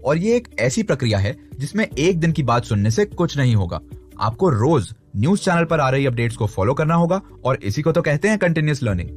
और ये एक ऐसी प्रक्रिया है जिसमें एक दिन की बात सुनने से कुछ नहीं होगा। आपको रोज न्यूज चैनल पर आ रही अपडेट्स को फॉलो करना होगा और इसी को तो कहते हैं कंटिन्यूअस लर्निंग।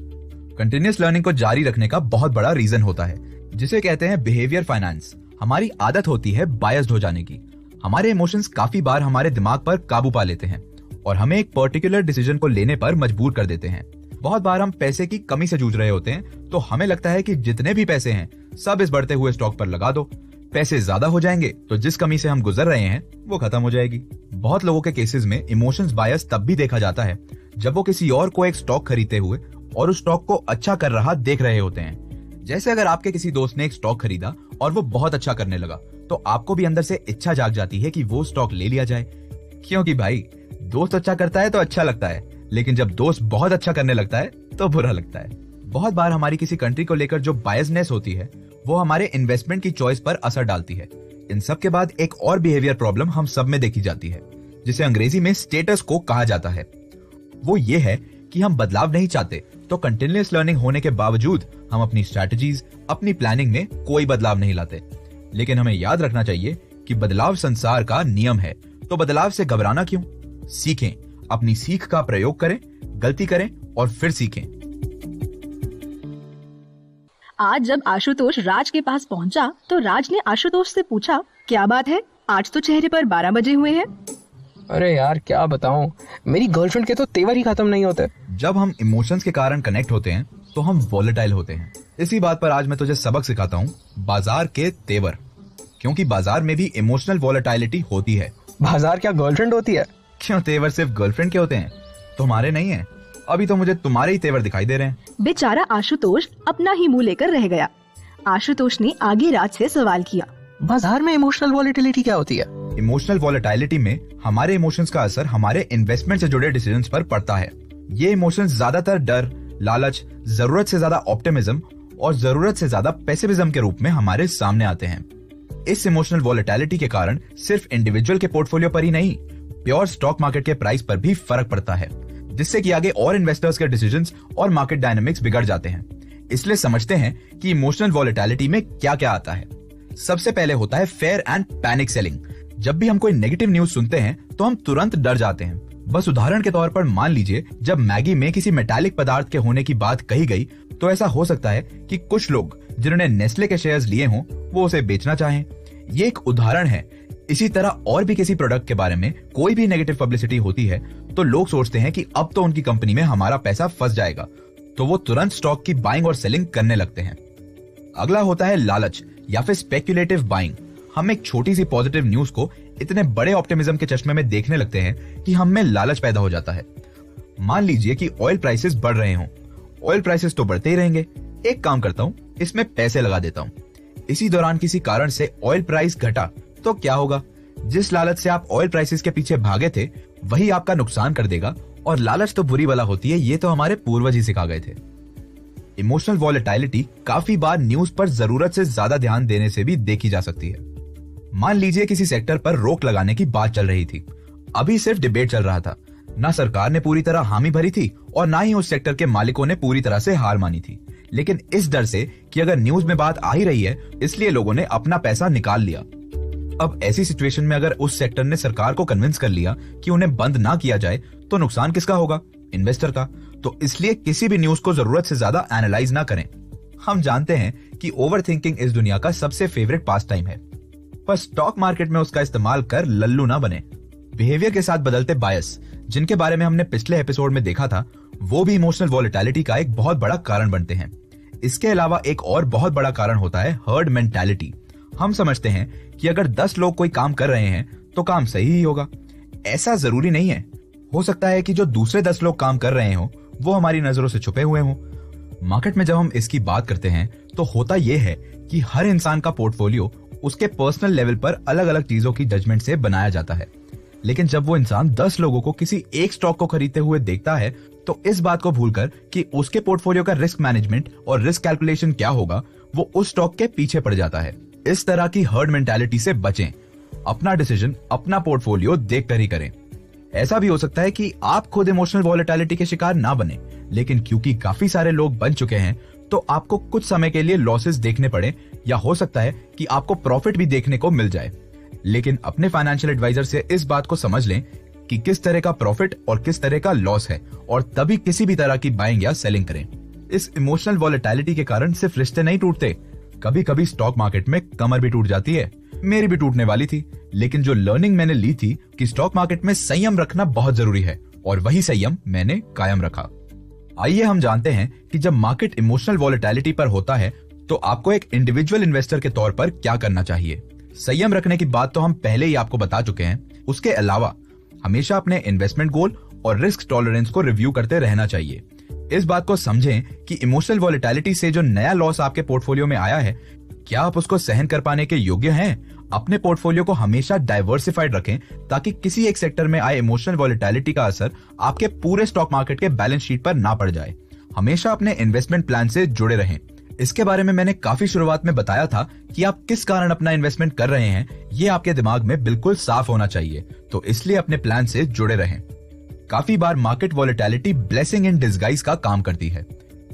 कंटिन्यूअस लर्निंग को जारी रखने का बहुत बड़ा रीजन होता है जिसे कहते हैं बिहेवियर फाइनेंस। हमारी आदत होती है बायस्ड हो जाने की। हमारे इमोशंस काफी बार हमारे दिमाग पर काबू पा लेते हैं और हमें एक पर्टिकुलर डिसीजन को लेने पर मजबूर कर देते हैं। बहुत बार हम पैसे की कमी से जूझ रहे होते हैं तो हमें लगता है कि जितने भी पैसे हैं सब इस बढ़ते हुए स्टॉक पर लगा दो, पैसे ज्यादा हो जाएंगे तो जिस कमी से हम गुजर रहे हैं वो खत्म हो जाएगी। बहुत लोगों के केसेस में इमोशंस बायस तब भी देखा जाता है जब वो किसी और को एक स्टॉक खरीदते हुए और उस स्टॉक को अच्छा कर रहा देख रहे होते हैं। जैसे अगर आपके किसी दोस्त ने एक स्टॉक खरीदा और वो बहुत अच्छा करने लगा तो आपको भी अंदर से इच्छा जाग जाती है कि वो स्टॉक ले लिया जाए, क्योंकि भाई दोस्त अच्छा करता है तो अच्छा लगता है, लेकिन जब दोस्त बहुत अच्छा करने लगता है तो बुरा लगता है। बहुत बार हमारी किसी कंट्री को लेकर जो बायसनेस होती है वो हमारे इन्वेस्टमेंट की चॉइस पर असर डालती है। इन सब के बाद एक और बिहेवियर प्रॉब्लम हम सब में देखी जाती है जिसे अंग्रेजी में स्टेटस को कहा जाता है। वो ये है कि हम बदलाव नहीं चाहते तो कंटिन्यूअस लर्निंग होने के बावजूद हम अपनी स्ट्रैटेजीज, अपनी प्लानिंग में कोई बदलाव नहीं लाते। लेकिन हमें याद रखना चाहिए कि बदलाव संसार का नियम है, तो बदलाव से घबराना क्यों? सीखें, अपनी सीख का प्रयोग करें, गलती करें और फिर सीखें। आज जब आशुतोष राज के पास पहुंचा तो राज ने आशुतोष से पूछा, क्या बात है, आज तो चेहरे पर 12 बजे हुए हैं। अरे यार क्या बताऊं, मेरी गर्लफ्रेंड के तो तेवर ही खत्म नहीं होते। जब हम इमोशंस के कारण कनेक्ट होते हैं तो हम वॉलेटाइल होते हैं। इसी बात पर आज मैं तुझे सबक सिखाता हूँ, बाजार के तेवर। क्योंकि बाजार में भी इमोशनल वॉलेटाइलिटी होती है। बाजार क्या गर्लफ्रेंड होती है? क्यों, तेवर सिर्फ गर्लफ्रेंड के होते हैं, तुम्हारे नहीं है। अभी तो मुझे तुम्हारे ही तेवर दिखाई दे रहे हैं। बेचारा आशुतोष अपना ही मुंह लेकर रह गया। आशुतोष ने आगे राज से सवाल किया, बाजार में इमोशनल वॉलेटिलिटी क्या होती है? इमोशनल वॉलेटाइलिटी में हमारे इमोशंस का असर हमारे इन्वेस्टमेंट से जुड़े डिसीजंस पर पड़ता है। ये इमोशंस ज्यादातर डर, लालच, जरूरत से ज्यादा ऑप्टिमिज्म और जरूरत से ज्यादा पेसिमिज्म के रूप में हमारे सामने आते हैं। इस इमोशनल वॉलेटिलिटी के कारण सिर्फ इंडिविजुअल के पोर्टफोलियो पर ही नहीं, प्योर स्टॉक मार्केट के प्राइस पर भी फर्क पड़ता है, जिससे कि आगे और इन्वेस्टर्स के डिसीजंस और मार्केट डायनामिक्स बिगड़ जाते हैं। इसलिए समझते हैं कि इमोशनल वॉलेटिलिटी में क्या क्या आता है। सबसे पहले होता है फेयर एंड पैनिक सेलिंग। जब भी हम कोई नेगेटिव न्यूज सुनते हैं तो हम तुरंत डर जाते हैं। बस उदाहरण के तौर पर मान लीजिए, जब मैगी में किसी मेटालिक पदार्थ के होने की बात कही गई तो ऐसा हो सकता है कि कुछ लोग जिन्होंने नेस्ले के शेयर्स लिए हों वो उसे बेचना चाहें। ये एक उदाहरण है। इसी तरह और भी किसी प्रोडक्ट के बारे में कोई भी नेगेटिव पब्लिसिटी होती है तो लोग सोचते हैं कि अब तो उनकी कंपनी में हमारा पैसा फंस जाएगा, तो वो तुरंत स्टॉक की बाइंग और सेलिंग करने लगते हैं। अगला होता है लालच या फिर स्पेक्युलेटिव बाइंग। हम एक छोटी सी पॉजिटिव न्यूज को इतने बड़े ऑप्टिमिज्म के चश्मे में देखने लगते हैं कि हम में लालच पैदा हो जाता है। मान लीजिए कि ऑयल प्राइसेस बढ़ रहे हों। ऑयल प्राइसेस तो बढ़ते ही रहेंगे, एक काम करता हूं, इसमें पैसे लगा देता हूं। इसी दौरान किसी कारण से ऑयल प्राइस घटा तो क्या होगा? जिस लालच से आप ऑयल प्राइसेस के पीछे भागे थे वही आपका नुकसान कर देगा। और लालच तो बुरी वाला होती है, ये तो हमारे पूर्वज ही सिखा गए थे। इमोशनल वॉलेटिलिटी काफी बार न्यूज पर जरूरत से ज्यादा ध्यान देने से भी देखी जा सकती है। मान लीजिए किसी सेक्टर पर रोक लगाने की बात चल रही थी, अभी सिर्फ डिबेट चल रहा था। ना सरकार ने पूरी तरह हामी भरी थी और ना ही उस सेक्टर के मालिकों ने पूरी तरह से हार मानी थी। लेकिन इस डर से कि अगर न्यूज में बात आ ही रही है, इसलिए लोगों ने अपना पैसा निकाल लिया। अब ऐसी सिचुएशन में अगर उस सेक्टर ने सरकार को कन्विंस कर लिया कि उन्हें बंद ना किया जाए तो नुकसान किसका होगा? इन्वेस्टर का। तो इसलिए किसी भी न्यूज को जरूरत से ज्यादा एनालाइज ना करें। हम जानते हैं कि ओवरथिंकिंग इस दुनिया का सबसे फेवरेट पास टाइम है। पर स्टॉक मार्केट में उसका इस्तेमाल कर लल्लू ना बने। बिहेवियर के साथ बदलते बायस, जिनके बारे में हमने पिछले एपिसोड में देखा था, वो भी इमोशनल वॉलेटिलिटी का एक बहुत बड़ा कारण बनते हैं। इसके अलावा एक और बहुत बड़ा कारण होता है हर्ड मेंटालिटी। हम समझते हैं कि अगर 10 लोग कोई काम कर रहे हैं तो काम सही ही होगा। ऐसा जरूरी नहीं है। हो सकता है कि जो दूसरे 10 लोग काम कर रहे हो वो हमारी नजरों से छुपे हुए हों। मार्केट में जब हम इसकी बात करते हैं तो होता यह है कि हर इंसान का पोर्टफोलियो उसके पर्सनल लेवल पर अलग अलग चीजों की जजमेंट से बनाया जाता है। लेकिन जब वो इंसान 10 लोगों को किसी एक स्टॉक को खरीदते हुए देखता है तो इस बात को भूलकर कि उसके पोर्टफोलियो का रिस्क मैनेजमेंट और रिस्क कैलकुलेशन क्या होगा, वो उस स्टॉक के पीछे पड़ जाता है। इस तरह की हर्ड मेंटालिटी से बचें। अपना डिसीजन अपना पोर्टफोलियो देखकर ही करें। ऐसा भी हो सकता है कि आप खुद इमोशनल वॉलेटिलिटी के शिकार ना बने, लेकिन क्योंकि काफी सारे लोग बन चुके हैं तो आपको कुछ समय के लिए लॉसेस देखने पड़े, या हो सकता है कि आपको प्रॉफिट भी देखने को मिल जाए। लेकिन अपने फाइनेंशियल एडवाइजर से इस बात को समझ लें कि किस तरह का प्रॉफिट और किस तरह का लॉस है, और तभी किसी भी तरह की बाइंग या सेलिंग करें। इस इमोशनल वॉलेटिलिटी के कारण सिर्फ रिश्ते नहीं टूटते, कभी कभी स्टॉक मार्केट में कमर भी टूट जाती है। मेरी भी टूटने वाली थी, लेकिन जो लर्निंग मैंने ली थी कि स्टॉक मार्केट में संयम रखना बहुत जरूरी है, और वही संयम मैंने कायम रखा। आइए हम जानते हैं कि जब मार्केट इमोशनल वॉलेटिलिटी पर होता है तो आपको एक इंडिविजुअल इन्वेस्टर के तौर पर क्या करना चाहिए। संयम रखने की बात तो हम पहले ही आपको बता चुके हैं। उसके अलावा हमेशा अपने इन्वेस्टमेंट गोल और रिस्क टॉलरेंस को रिव्यू करते रहना चाहिए। इस बात को समझें कि इमोशनल वॉलेटिलिटी से जो नया लॉस आपके पोर्टफोलियो में आया है, क्या आप उसको सहन कर पाने के योग्य हैं। अपने पोर्टफोलियो को हमेशा डाइवर्सिफाइड रखें ताकि किसी एक सेक्टर में आए इमोशनल वॉलेटिलिटी का असर आपके पूरे स्टॉक मार्केट के बैलेंस शीट पर ना पड़ जाए। हमेशा अपने इन्वेस्टमेंट प्लान से जुड़े रहें। इसके बारे में मैंने काफी शुरुआत में बताया था कि आप किस कारण अपना इन्वेस्टमेंट कर रहे हैं, ये आपके दिमाग में बिल्कुल साफ होना चाहिए, तो इसलिए अपने प्लान से जुड़े रहें। काफी बार market volatility blessing in disguise का काम करती है,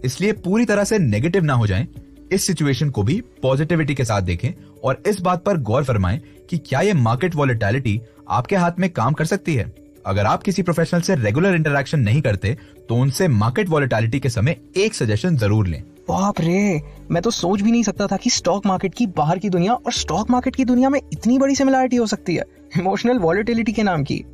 इसलिए पूरी तरह से नेगेटिव ना हो जाएं। इस सिचुएशन को भी पॉजिटिविटी के साथ देखें और इस बात पर गौर फरमाएं कि क्या ये मार्केट वॉलेटिलिटी आपके हाथ में काम कर सकती है। अगर आप किसी प्रोफेशनल से रेगुलर इंटरेक्शन नहीं करते तो उनसे मार्केट वॉलेटिलिटी के समय एक सजेशन जरूर लें। बाप रे, मैं तो सोच भी नहीं सकता था कि स्टॉक मार्केट की बाहर की दुनिया और स्टॉक मार्केट की दुनिया में इतनी बड़ी सिमिलरिटी हो सकती है, इमोशनल वॉलेटिलिटी के नाम की।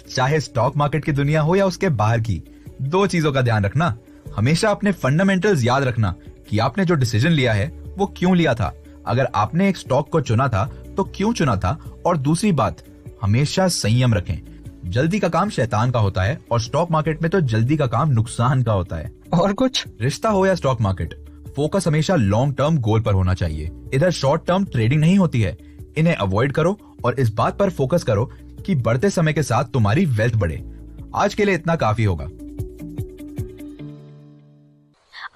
चाहे स्टॉक मार्केट की दुनिया हो या उसके बाहर की, दो चीजों का ध्यान रखना। हमेशा अपने फंडामेंटल्स याद रखना कि आपने जो डिसीजन लिया है वो क्यों लिया था। अगर आपने एक स्टॉक को चुना था तो क्यों चुना था। और दूसरी बात, हमेशा संयम रखें। जल्दी का काम शैतान का होता है और स्टॉक मार्केट में तो जल्दी का काम नुकसान का होता है। और कुछ, रिश्ता हो या स्टॉक मार्केट, फोकस हमेशा लॉन्ग टर्म गोल पर होना चाहिए। इधर शॉर्ट टर्म ट्रेडिंग नहीं होती है। इन्हें अवॉइड करो और इस बात पर फोकस करो कि बढ़ते समय के साथ तुम्हारी वेल्थ बढ़े। आज के लिए इतना काफी होगा।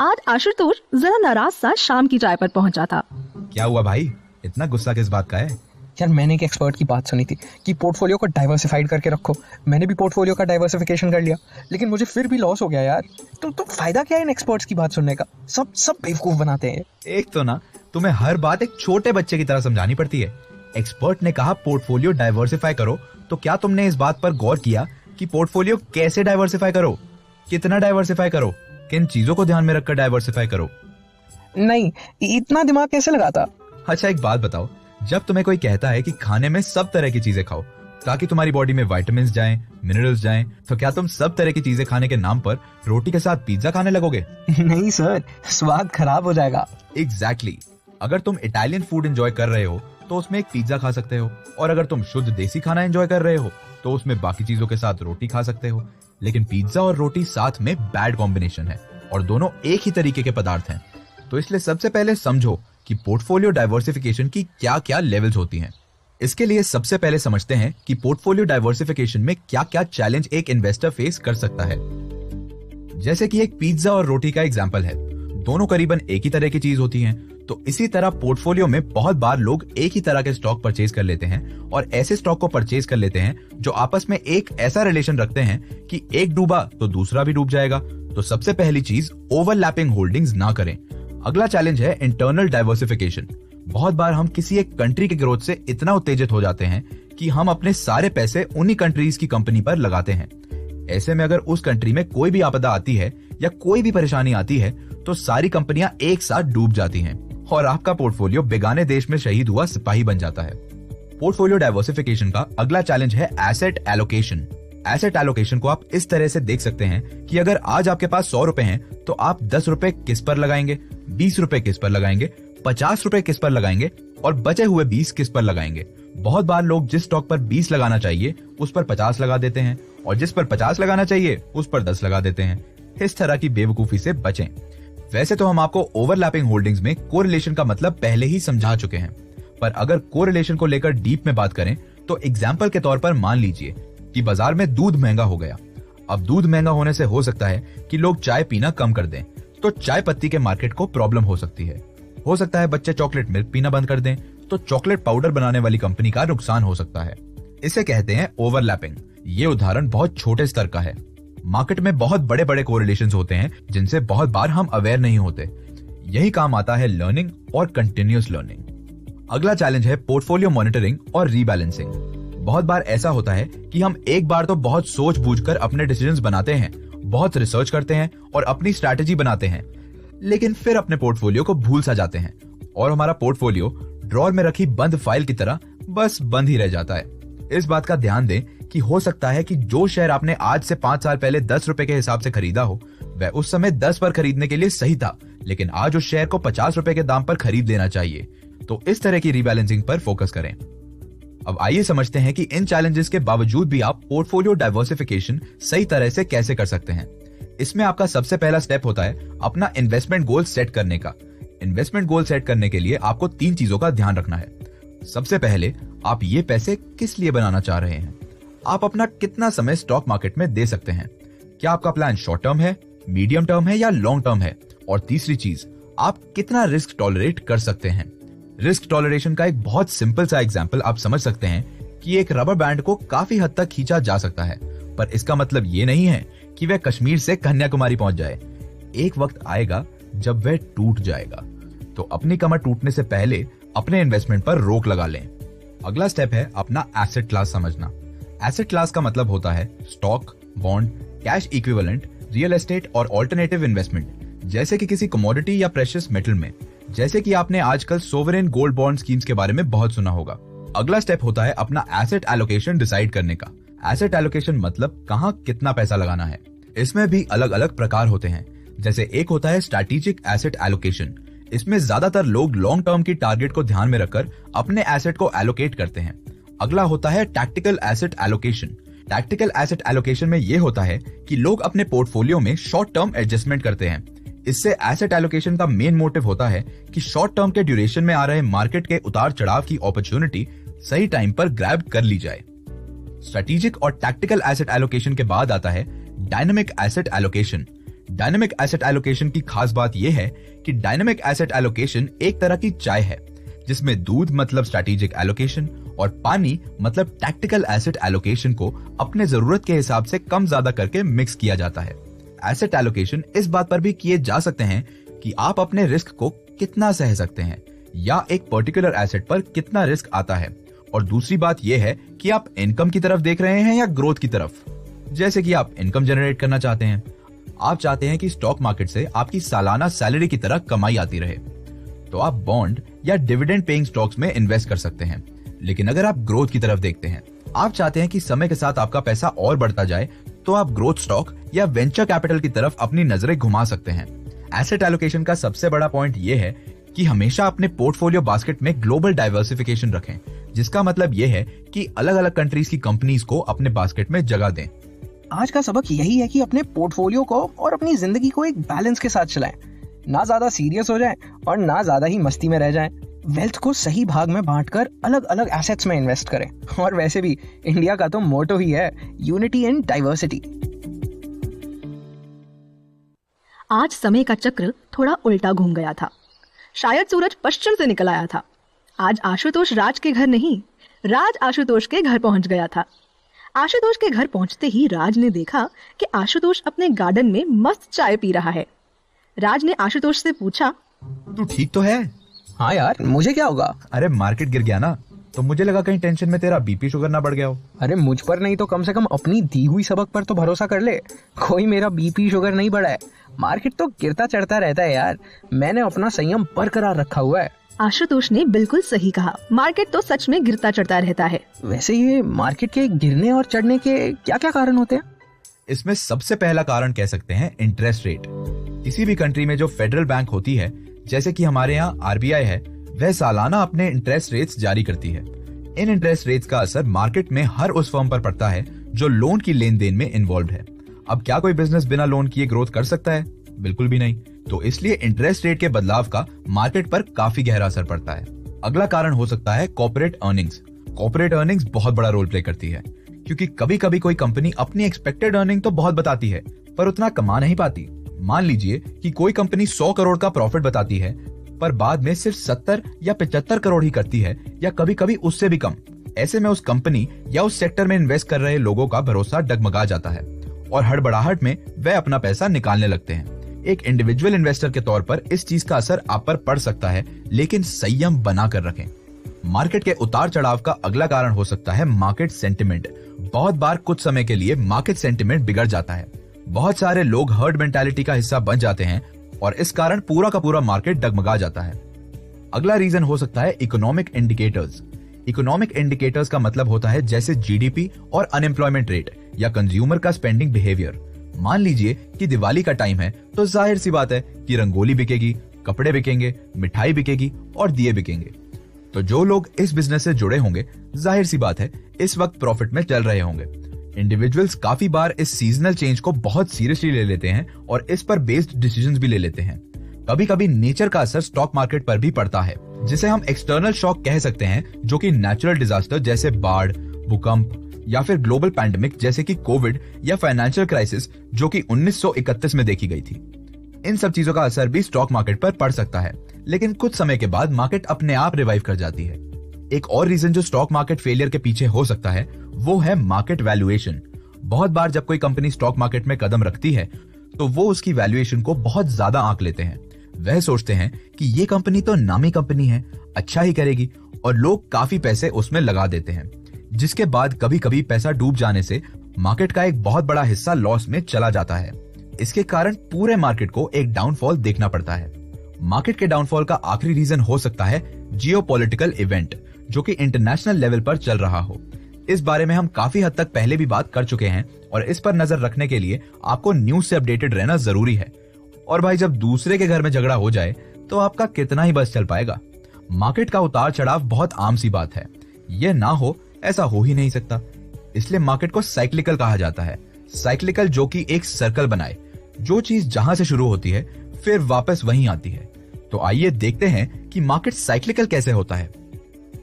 आज आशुतोष जरा नाराज सा शाम की चाय पर पहुंचा था। क्या हुआ भाई, इतना गुस्सा किस बात का है? यार, मैंने एक एक्सपर्ट की बात सुनी थी कि पोर्टफोलियो को डाइवर्सिफाइड करके रखो। मैंने भी पोर्टफोलियो का डाइवर्सिफिकेशन कर लिया, लेकिन मुझे फिर भी लॉस हो गया यार। तो फायदा क्या है इन एक्सपर्ट्स की बात सुनने का? सब बेवकूफ बनाते हैं। एक तो ना तुम्हें हर बात एक छोटे बच्चे की तरह समझानी पड़ती है। एक्सपर्ट ने कहा पोर्टफोलियो डाइवर्सिफाई करो, तो क्या तुमने इस बात पर गौर किया कि पोर्टफोलियो कैसे डाइवर्सिफाई करो, कितना डाइवर्सिफाई करो, किन चीजों को ध्यान में रखकर डाइवर्सिफाई करो? नहीं, इतना दिमाग कैसे लगाता? अच्छा एक बात बताओ, जब तुम्हें कोई कहता है कि खाने में सब तरह की चीजें खाओ ताकि तुम्हारी बॉडी में विटामिन्स जाएं, मिनरल्स जाएं, तो क्या तुम सब तरह की चीजें खाने के नाम पर रोटी के साथ पिज्जा खाने लगोगे? नहीं सर, स्वाद खराब हो जाएगा। एग्जैक्टली। अगर तुम इटालियन फूड एंजॉय कर रहे हो तो उसमें एक पिज्जा खा सकते हो, और अगर तुम शुद्ध देसी खाना एंजॉय कर रहे हो तो उसमें बाकी चीजों के साथ रोटी खा सकते हो। लेकिन पिज्जा और रोटी साथ में बैड कॉम्बिनेशन है और दोनों एक ही तरीके के पदार्थ हैं। तो इसलिए सबसे पहले समझो कि पोर्टफोलियो डाइवर्सिफिकेशन की क्या क्या लेवल्स होती हैं। इसके लिए सबसे पहले समझते हैं कि पोर्टफोलियो डाइवर्सिफिकेशन में क्या क्या चैलेंज एक इन्वेस्टर फेस कर सकता है। जैसे कि एक पिज्जा और रोटी का एग्जांपल है, दोनों करीबन एक ही तरह की चीज होती हैं। तो इसी तरह पोर्टफोलियो में बहुत बार लोग एक ही तरह के स्टॉक परचेज कर लेते हैं और ऐसे स्टॉक को परचेज कर लेते हैं जो आपस में एक ऐसा रिलेशन रखते हैं कि एक डूबा तो दूसरा भी डूब जाएगा। तो सबसे पहली चीज, ओवरलैपिंग होल्डिंग्स ना करें। अगला चैलेंज है इंटरनल डाइवर्सिफिकेशन। बहुत बार हम किसी एक कंट्री के ग्रोथ से इतना उत्तेजित हो जाते हैं कि हम अपने सारे पैसे उन्हीं कंट्रीज की कंपनी पर लगाते हैं। ऐसे में अगर उस कंट्री में कोई भी आपदा आती है या कोई भी परेशानी आती है तो सारी कंपनियां एक साथ डूब जाती हैं और आपका पोर्टफोलियो बेगाने देश में शहीद हुआ सिपाही बन जाता है। पोर्टफोलियो डाइवर्सिफिकेशन का अगला चैलेंज है एसेट एलोकेशन। एसेट एलोकेशन को आप इस तरह से देख सकते हैं कि अगर आज आपके पास 100 रुपए हैं तो आप 10 रुपए किस पर लगाएंगे, 20 रुपए किस पर लगाएंगे, 50 रुपए किस पर लगाएंगे और बचे हुए 20 किस पर लगाएंगे। बहुत बार लोग जिस स्टॉक पर 20 लगाना चाहिए उस पर 50 लगा देते हैं और जिस पर 50 लगाना चाहिए उस पर 10 लगा देते हैं। इस तरह की बेवकूफी से बचें। वैसे तो हम आपको ओवरलैपिंग होल्डिंग्स में कोरिलेशन का मतलब पहले ही समझा चुके हैं, पर अगर कोरिलेशन को लेकर डीप में बात करें तो एग्जाम्पल के तौर पर मान लीजिए कि बाजार में दूध महंगा हो गया। अब दूध महंगा होने से हो सकता है कि लोग चाय पीना कम कर दें, तो चाय पत्ती के मार्केट को प्रॉब्लम हो सकती है। हो सकता है बच्चे चॉकलेट मिल्क पीना बंद कर दें, तो चॉकलेट पाउडर बनाने वाली कंपनी का नुकसान हो सकता है। इसे कहते हैं ओवरलैपिंग। ये उदाहरण बहुत छोटे स्तर का है। मार्केट में बहुत बड़े बड़े कोरिलेशंस होते हैं जिनसे बहुत बार हम अवेयर नहीं होते। यही काम आता है लर्निंग और कंटिन्यूअस लर्निंग। अगला चैलेंज है पोर्टफोलियो मॉनिटरिंग और रीबैलेंसिंग। बहुत बार ऐसा होता है कि हम एक बार तो बहुत सोच बूझकर अपने डिसीजंस बनाते हैं, बहुत रिसर्च करते हैं और अपनी स्ट्रैटेजी बनाते हैं, लेकिन फिर अपने पोर्टफोलियो को भूल सा जाते हैं और हमारा पोर्टफोलियो ड्रॉअर में रखी बंद फाइल की तरह बस बंद ही रह जाता है। इस बात का ध्यान दें कि हो सकता है कि जो शेयर आपने आज से 5 साल पहले 10 रुपए के हिसाब से खरीदा हो, वह उस समय 10 पर खरीदने के लिए सही था, लेकिन आज उस शेयर को 50 रुपए के दाम पर खरीद लेना चाहिए। तो इस तरह की रीबैलेंसिंग पर फोकस करें। अब आइए समझते हैं कि इन चैलेंजेस के बावजूद भी आप पोर्टफोलियो डाइवर्सिफिकेशन सही तरह से कैसे कर सकते हैं। इसमें आपका सबसे पहला स्टेप होता है अपना इन्वेस्टमेंट गोल सेट करने का। इन्वेस्टमेंट गोल सेट करने के लिए आपको 3 चीजों का ध्यान रखना है। सबसे पहले, आप ये पैसे किस लिए बनाना चाह रहे हैं। आप अपना कितना समय स्टॉक मार्केट में दे सकते हैं। क्या आपका प्लान शॉर्ट टर्म है, मीडियम टर्म है या लॉन्ग टर्म है। और तीसरी चीज, आप कितना रिस्क टॉलरेट कर सकते हैं। रिस्क टॉलरेशन का एक बहुत सिंपल सा एग्जांपल आप समझ सकते हैं कि एक रबर बैंड को काफी हद तक खींचा जा सकता है, पर इसका मतलब ये नहीं है कि वह कश्मीर से कन्याकुमारी पहुंच जाए। एक वक्त आएगा जब वह टूट जाएगा। तो अपनी कमर टूटने से पहले अपने इन्वेस्टमेंट पर रोक लगा लें। अगला स्टेप है अपना एसेट क्लास समझना। एसेट क्लास का मतलब होता है stock, bond, cash equivalent, real estate और ऑल्टरनेटिव इन्वेस्टमेंट, जैसे कि किसी कमोडिटी या प्रेशियस मेटल में। जैसे कि आपने आजकल सोवरेन गोल्ड बॉन्ड स्कीम्स के बारे में बहुत सुना होगा। अगला स्टेप होता है अपना एसेट एलोकेशन डिसाइड करने का। एसेट एलोकेशन मतलब कहां कितना पैसा लगाना है। इसमें भी अलग अलग प्रकार होते हैं। जैसे एक होता है स्ट्रैटेजिक एसेट एलोकेशन। इसमें ज्यादातर लोग लॉन्ग टर्म की टारगेट को ध्यान में रखकर अपने एसेट को एलोकेट करते हैं। अगला होता है tactical asset allocation. Tactical asset allocation में यह होता है कि लोग अपने पोर्टफोलियो में शॉर्ट टर्म एडजस्टमेंट करते हैं। इससे एसेट एलोकेशन का मेन मोटिव होता है कि शॉर्ट टर्म के ड्यूरेशन में आ रहे मार्केट के उतार चढ़ाव की अपॉर्चुनिटी सही टाइम पर ग्रैब कर ली जाए। स्ट्रेटेजिक और टैक्टिकल एसेट एलोकेशन के बाद आता है dynamic asset allocation. Dynamic asset allocation की खास बात यह है कि डायनामिक एसेट एलोकेशन एक तरह की चाय है, जिसमें दूध मतलब स्ट्रेटेजिक एलोकेशन और पानी मतलब टैक्टिकल एसेट एलोकेशन को अपने जरूरत के हिसाब से कम ज्यादा करके मिक्स किया जाता है। एसेट एलोकेशन इस बात पर भी किए जा सकते हैं कि आप अपने रिस्क को कितना सह सकते हैं या एक पर्टिकुलर एसेट पर कितना रिस्क आता है। और दूसरी बात यह है कि आप इनकम की तरफ देख रहे हैं या ग्रोथ की तरफ। जैसे कि आप इनकम जनरेट करना चाहते हैं, आप चाहते हैं कि स्टॉक मार्केट से आपकी सालाना सैलरी की तरह कमाई आती रहे, तो आप बॉन्ड या डिविडेंड पेइंग स्टॉक्स में इन्वेस्ट कर सकते हैं। लेकिन अगर आप ग्रोथ की तरफ देखते हैं, आप चाहते हैं कि समय के साथ आपका पैसा और बढ़ता जाए, तो आप ग्रोथ स्टॉक या वेंचर कैपिटल की तरफ अपनी नजरें घुमा सकते हैं। एसेट एलोकेशन का सबसे बड़ा पॉइंट यह है कि हमेशा अपने पोर्टफोलियो बास्केट में ग्लोबल डाइवर्सिफिकेशन रखें, जिसका मतलब यह है कि अलग अलग कंट्रीज की कंपनीज को अपने बास्केट में जगह दें। आज का सबक यही है कि अपने पोर्टफोलियो को और अपनी जिंदगी को एक बैलेंस के साथ चलाएं। ना ज्यादा सीरियस हो जाएं और ना ज्यादा ही मस्ती में रह जाएं। वेल्थ को सही भाग में बांटकर अलग अलग एसेट्स में इन्वेस्ट करें। और वैसे भी इंडिया का तो मोटो ही है यूनिटी इन डाइवर्सिटी। आज समय का चक्र थोड़ा उल्टा घूम गया था। शायद सूरज पश्चिम से निकल आया था। आज आशुतोष राज के घर नहीं, राज आशुतोष के घर पहुंच गया था। आशुतोष के घर पहुंचते ही राज ने देखा कि आशुतोष अपने गार्डन में मस्त चाय पी रहा है। राज ने आशुतोष से पूछा, तू ठीक तो है? हाँ यार, मुझे क्या होगा? अरे मार्केट गिर गया ना, तो मुझे लगा कहीं टेंशन में तेरा बीपी शुगर ना बढ़ गया हो। अरे मुझ पर नहीं तो कम से कम अपनी दी हुई सबक पर तो भरोसा कर ले। कोई मेरा बीपी शुगर नहीं बढ़ा है, मार्केट तो गिरता चढ़ता रहता है यार, मैंने अपना संयम बरकरार रखा हुआ है। आशुतोष ने बिल्कुल सही कहा, मार्केट तो सच में गिरता चढ़ता रहता है। वैसे ये मार्केट के गिरने और चढ़ने के क्या क्या कारण होते हैं? इसमें सबसे पहला कारण कह सकते हैं इंटरेस्ट रेट। किसी भी कंट्री में जो फेडरल बैंक होती है, जैसे कि हमारे यहाँ आरबीआई है, वह सालाना अपने इंटरेस्ट रेट्स जारी करती है। इन इंटरेस्ट रेट्स का असर मार्केट में हर उस फर्म पर पड़ता है जो लोन की लेन देन में इन्वॉल्व है। अब क्या कोई बिजनेस बिना लोन किए ग्रोथ कर सकता है? बिल्कुल भी नहीं। तो इसलिए इंटरेस्ट रेट के बदलाव का मार्केट पर काफी गहरा असर पड़ता है। अगला कारण हो सकता है कॉर्पोरेट अर्निंग्स। कॉर्पोरेट अर्निंग्स बहुत बड़ा रोल प्ले करती है, क्योंकि कभी कभी कोई कंपनी अपनी एक्सपेक्टेड अर्निंग तो बहुत बताती है पर उतना कमा नहीं पाती। मान लीजिए कि कोई कंपनी 100 करोड़ का प्रॉफिट बताती है पर बाद में सिर्फ 70 या 75 करोड़ ही करती है, या कभी कभी उससे भी कम। ऐसे में उस कंपनी या उस सेक्टर में इन्वेस्ट कर रहे लोगों का भरोसा डगमगा जाता है और हड़बड़ाहट में वह अपना पैसा निकालने लगते हैं। एक इंडिविजुअल इन्वेस्टर के तौर पर इस चीज का असर आप पर पड़ सकता है, लेकिन संयम बना कर रखें। मार्केट के उतार चढ़ाव का अगला कारण हो सकता है मार्केट सेंटिमेंट। बहुत बार कुछ समय के लिए मार्केट सेंटिमेंट बिगड़ जाता है। बहुत सारे लोग हर्ड मेंटालिटी का हिस्सा बन जाते हैं और इस कारण पूरा का पूरा मार्केट डगमगा जाता है। अगला रीजन हो सकता है इकोनॉमिक इंडिकेटर्स। इकोनॉमिक इंडिकेटर्स का मतलब होता है जैसे जीडीपी और अनएम्प्लॉयमेंट रेट या कंज्यूमर का स्पेंडिंग बिहेवियर। मान लीजिए कि दिवाली का टाइम है तो जाहिर सी बात है कि रंगोली बिकेगी, कपड़े बिकेंगे, मिठाई बिकेगी और दिए बिकेंगे। तो जो लोग इस बिजनेस से जुड़े होंगे, जाहिर सी बात है इस वक्त प्रॉफिट में चल रहे होंगे। इंडिविजुअल्स काफी बार इस सीजनल चेंज को बहुत सीरियसली ले लेते हैं और इस पर बेस्ड डिसीजंस भी ले लेते हैं। कभी कभी नेचर का असर स्टॉक मार्केट पर भी पड़ता है, जिसे हम एक्सटर्नल शॉक कह सकते हैं, जो कि नेचुरल डिजास्टर जैसे बाढ़, भूकंप या फिर ग्लोबल पैंडेमिक जैसे कि कोविड या फाइनेंशियल क्राइसिस जो कि 1931 में देखी गई थी। इन सब चीजों का असर भी स्टॉक मार्केट पर पड़ सकता है, लेकिन कुछ समय के बाद मार्केट अपने आप रिवाइव कर जाती है। एक और रीजन जो स्टॉक मार्केट फेलियर के पीछे हो सकता है वो है मार्केट वैल्यूएशन। बहुत बार जब कोई कंपनी स्टॉक मार्केट में कदम रखती है तो वो उसकी वैल्यूएशन को बहुत ज्यादा आंक लेते हैं। वह सोचते हैं कि ये कंपनी तो नामी कंपनी है, अच्छा ही करेगी, और लोग काफी पैसे उसमें लगा देते हैं, जिसके बाद कभी कभी पैसा डूब जाने से मार्केट का एक बहुत बड़ा हिस्सा लॉस में चला जाता है। इसके कारण पूरे मार्केट को एक डाउनफॉल देखना पड़ता है। मार्केट के डाउनफॉल का आखिरी रीजन हो सकता है जियोपॉलिटिकल इवेंट, जो कि इंटरनेशनल लेवल पर चल रहा हो। इस बारे में हम काफी हद तक पहले भी बात कर चुके हैं और इस पर नजर रखने के लिए आपको न्यूज से अपडेटेड रहना जरूरी है। और भाई, जब दूसरे के घर में झगड़ा हो जाए तो आपका कितना ही बस चल पाएगा। मार्केट का उतार चढ़ाव बहुत आम सी बात है, यह ना हो ऐसा हो ही नहीं सकता। इसलिए मार्केट को साइक्लिकल कहा जाता है। साइक्लिकल जो कि एक सर्कल बनाए, जो चीज जहां से शुरू होती है फिर वापस वहीं आती है। तो आइए देखते हैं कि मार्केट साइक्लिकल कैसे होता है।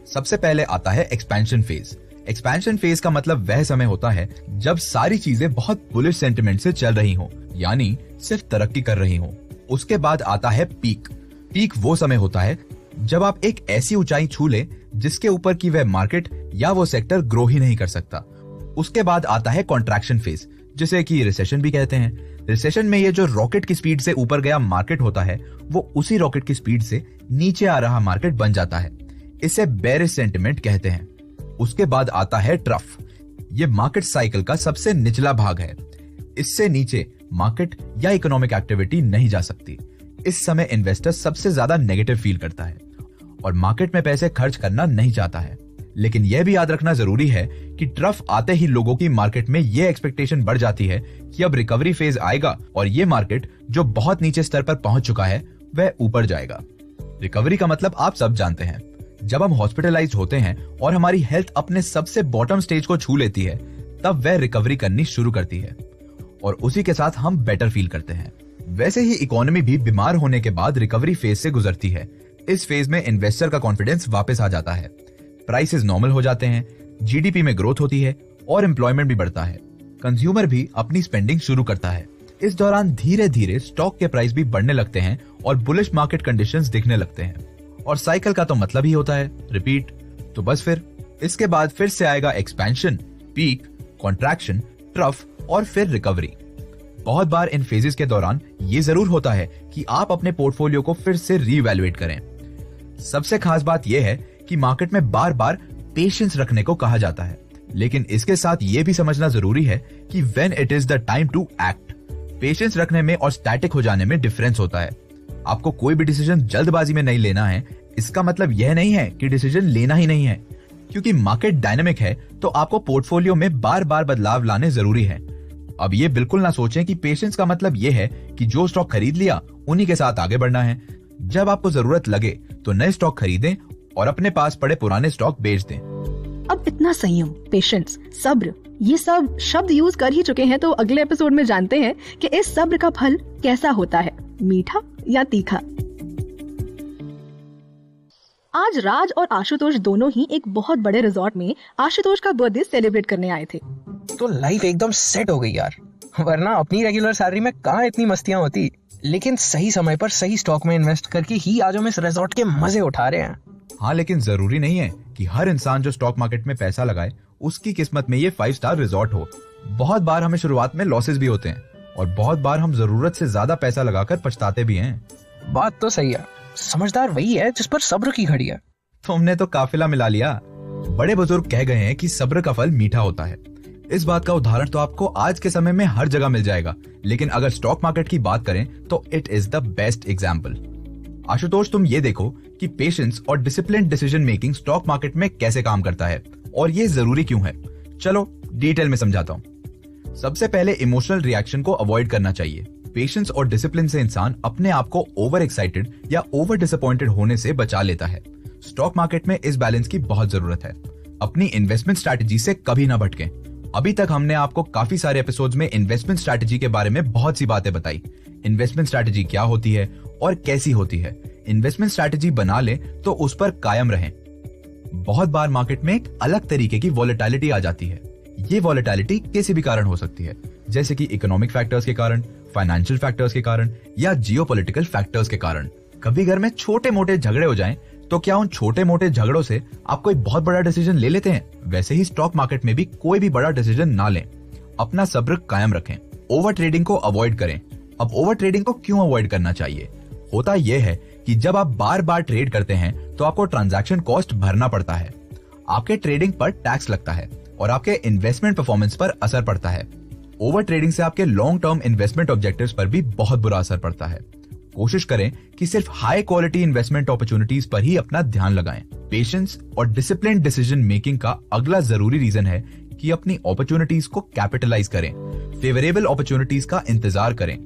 सबसे पहले आता है एक्सपेंशन फेज। एक्सपेंशन फेज का मतलब वह समय होता है जब सारी चीजें बहुत बुलिश सेंटिमेंट से चल रही हों, यानी सिर्फ तरक्की कर रही हों। उसके बाद आता है पीक। पीक वो समय होता है जब आप एक ऐसी ऊंचाई छू ले जिसके ऊपर की वह मार्केट या वो सेक्टर ग्रो ही नहीं कर सकता। उसके बाद आता है कॉन्ट्रैक्शन फेज, जिसे कि रिसेशन भी कहते हैं। रिसेशन में ये जो रॉकेट की स्पीड से ऊपर गया मार्केट होता है, वो उसी रॉकेट की स्पीड से नीचे आ रहा मार्केट बन जाता है। इसे बेरिश सेंटिमेंट कहते हैं। उसके बाद आता है ट्रफ। ये मार्केट साइकिल का सबसे निचला भाग है। इससे नीचे मार्केट या इकोनॉमिक एक्टिविटी नहीं जा सकती। इस समय इन्वेस्टर सबसे ज्यादा नेगेटिव फील करता है और मार्केट में पैसे खर्च करना नहीं चाहता है। लेकिन यह भी याद रखना जरूरी है कि ट्रफ आते ही लोगों की मार्केट में यह एक्सपेक्टेशन बढ़ जाती है कि अब रिकवरी फेज आएगा और ये मार्केट जो बहुत नीचे स्तर पर पहुंच चुका है वह ऊपर जाएगा। रिकवरी का मतलब आप सब जानते हैं। जब हम हॉस्पिटलाइज्ड होते हैं और हमारी हेल्थ अपने सबसे बॉटम स्टेज को छू लेती है, तब वह रिकवरी करनी शुरू करती है और उसी के साथ हम बेटर फील करते हैं। वैसे ही इकोनॉमी भी बीमार होने के बाद रिकवरी फेज से गुजरती है। इस फेज में इन्वेस्टर का कॉन्फिडेंस वापस आ जाता है, प्राइसेस नॉर्मल हो जाते हैं, जीडीपी में ग्रोथ होती है और एम्प्लॉयमेंट भी बढ़ता है। कंज्यूमर भी अपनी स्पेंडिंग शुरू करता है। इस दौरान धीरे धीरे स्टॉक के प्राइस भी बढ़ने लगते हैं और बुलिश मार्केट कंडीशंस दिखने लगते हैं। और साइकिल का तो मतलब ही होता है रिपीट। तो बस फिर इसके बाद फिर से आएगा एक्सपेंशन, पीक, कॉन्ट्रैक्शन, ट्रफ और फिर रिकवरी। बहुत बार इन फेजेस के दौरान ये जरूर होता है कि आप अपने पोर्टफोलियो को फिर से रीवैल्यूएट करें। सबसे खास बात यह है कि मार्केट में बार बार पेशेंस रखने को कहा जाता है। लेकिन इसके साथ ये भी समझना जरूरी है कि when it is the time to act. Patience रखने में और स्टैटिक हो जाने में डिफरेंस होता है। आपको कोई भी डिसीजन जल्दबाजी में नहीं लेना है, इसका मतलब यह नहीं है कि डिसीजन लेना ही नहीं है। क्योंकि मार्केट डायनामिक है तो आपको पोर्टफोलियो में बार बार बदलाव लाने जरूरी है। अब ये बिल्कुल ना सोचें कि पेशेंस का मतलब ये है कि जो स्टॉक खरीद लिया उन्हीं के साथ आगे बढ़ना है। जब आपको जरूरत लगे तो नए स्टॉक खरीदें और अपने पास पड़े पुराने स्टॉक बेच दें। अब इतना संयम, पेशेंस, सब्र, ये सब शब्द यूज कर ही चुके हैं, तो अगले एपिसोड में जानते हैं कि इस सब्र का फल कैसा होता है, मीठा या तीखा। आज राज और आशुतोष दोनों ही एक बहुत बड़े रिजॉर्ट में आशुतोष का बर्थडे सेलिब्रेट करने आए थे। तो लाइफ एकदम सेट हो गई यार, वरना अपनी रेगुलर सैलरी में कहाँ इतनी मस्तियां होती। लेकिन सही समय पर सही स्टॉक में इन्वेस्ट करके ही आज हम इस रिजॉर्ट के मजे उठा रहे हैं। हाँ, लेकिन जरूरी नहीं है कि हर इंसान जो स्टॉक मार्केट में पैसा लगाए उसकी किस्मत में ये 5 स्टार रिजॉर्ट हो। बहुत बार हमें शुरुआत में लॉसेस भी होते हैं और बहुत बार हम जरूरत से ज्यादा पैसा लगाकर पछताते भी हैं। बात तो सही है, समझदार वही है जिस पर सब्र की घड़ी है। तुमने तो काफिला मिला लिया। बड़े बुजुर्ग कह गए हैं कि सब्र का फल मीठा होता है। इस बात का उदाहरण तो आपको आज के समय में हर जगह मिल जाएगा, लेकिन अगर स्टॉक मार्केट की बात करें तो it is the best example. Ashutosh, तुम ये देखो कि पेशेंस और discipline decision making stock market में कैसे काम करता है और ये जरूरी क्यों है। चलो डिटेल में समझाता हूँ। सबसे पहले इमोशनल रिएक्शन को अवॉइड करना चाहिए। पेशेंस और डिसिप्लिन से इंसान अपने आप को ओवर एक्साइटेड या ओवर डिसअपॉइंटेड होने से बचा लेता है। स्टॉक मार्केट में इस बैलेंस की बहुत जरूरत है। अपनी इन्वेस्टमेंट स्ट्रैटेजी से कभी ना भटकें। अभी तक हमने आपको काफी सारे एपिसोड्स में इन्वेस्टमेंट स्ट्रैटेजी के बारे में बहुत सी बातें बताई। इन्वेस्टमेंट स्ट्रैटेजी क्या होती है और कैसी होती है। इन्वेस्टमेंट स्ट्रैटेजी बना ले तो उस पर कायम रहें। बहुत बार मार्केट में एक अलग तरीके की वॉलेटिलिटी आ जाती है। ये वॉलेटिलिटी किसी भी कारण हो सकती है, जैसे कि इकोनॉमिक फैक्टर्स के कारण, फाइनेंशियल फैक्टर्स के कारण या जियोपॉलिटिकल फैक्टर्स के कारण। कभी घर में छोटे मोटे झगड़े हो जाएं, तो क्या उन छोटे मोटे झगड़ों से आप कोई बहुत बड़ा डिसीजन ले लेते हैं? वैसे ही स्टॉक मार्केट में भी कोई भी बड़ा डिसीजन ना लें। अपना सब्र कायम रखें। ओवर ट्रेडिंग को अवॉइड करें। अब ओवर ट्रेडिंग को क्यों अवॉइड करना चाहिए? होता यह है कि जब आप बार बार ट्रेड करते हैं तो आपको ट्रांजैक्शन कॉस्ट भरना पड़ता है, आपके ट्रेडिंग पर टैक्स लगता है और आपके इन्वेस्टमेंट परफॉर्मेंस पर असर पड़ता है। ओवर ट्रेडिंग से आपके लॉन्ग टर्म इन्वेस्टमेंट ऑब्जेक्टिव्स पर भी बहुत बुरा असर पड़ता है। कोशिश करें कि सिर्फ हाई क्वालिटी इन्वेस्टमेंट अपॉर्चुनिटीज पर ही अपना ध्यान लगाएं। पेशेंस और डिसिप्लिन डिसीजन मेकिंग का अगला जरूरी रीजन है कि अपनी अपॉर्चुनिटीज को कैपिटलाइज करें। फेवरेबल अपॉर्चुनिटीज का इंतजार करें।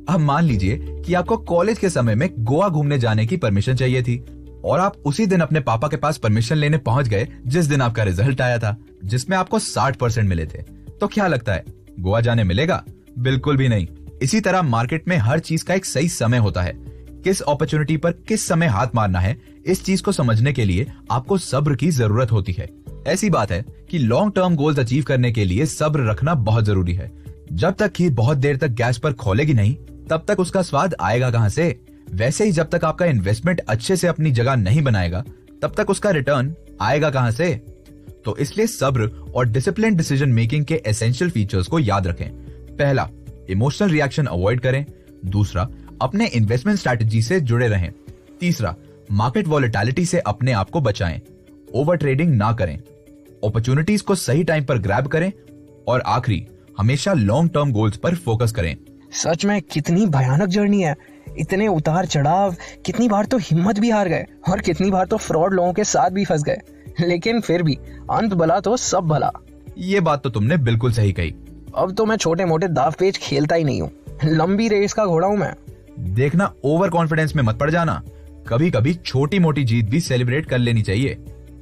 अब मान लीजिए कि आपको कॉलेज के समय में गोवा घूमने जाने की परमिशन चाहिए थी और आप उसी दिन अपने पापा के पास परमिशन लेने पहुंच गए जिस दिन आपका रिजल्ट आया था, जिसमें आपको 60% मिले थे। तो क्या लगता है, गोवा जाने मिलेगा? बिल्कुल भी नहीं। इसी तरह मार्केट में हर चीज का एक सही समय होता है। किस अपॉर्चुनिटी पर किस समय हाथ मारना है, इस चीज को समझने के लिए आपको सब्र की जरूरत होती है। ऐसी बात है कि लॉन्ग टर्म गोल्स अचीव करने के लिए सब्र रखना बहुत जरूरी है। जब तक खीर बहुत देर तक गैस पर खोलेगी नहीं, तब तक उसका स्वाद आएगा कहां से? वैसे ही जब तक आपका इन्वेस्टमेंट अच्छे से अपनी जगह नहीं बनाएगा, तब तक उसका रिटर्न आएगा कहां से? तो इसलिए सब्र और डिसिप्लिन डिसीजन मेकिंग के एसेंशियल फीचर्स को याद रखें। पहला, इमोशनल रिएक्शन अवॉइड करें। दूसरा, अपने इन्वेस्टमेंट स्ट्रैटेजी से जुड़े रहें। तीसरा, मार्केट वॉलेटिलिटी से अपने आप को बचाएं। ओवर ट्रेडिंग ना करें। अपॉर्चुनिटीज को सही टाइम पर ग्रैब करें। और आखिरी, हमेशा लॉन्ग टर्म गोल्स पर फोकस करें। सच में कितनी भयानक जर्नी है, इतने उतार चढ़ाव। कितनी बार तो हिम्मत भी हार गए और कितनी बार तो फ्रॉड लोगों के साथ भी फंस गए, लेकिन फिर भी अंत भला तो सब भला। ये बात तो तुमने बिल्कुल सही कही। अब तो मैं छोटे मोटे दाव पेच खेलता ही नहीं हूँ, लंबी रेस का घोड़ा हूँ मैं। देखना, ओवर कॉन्फिडेंस में मत पड़ जाना। कभी कभी छोटी मोटी जीत भी सेलिब्रेट कर लेनी चाहिए।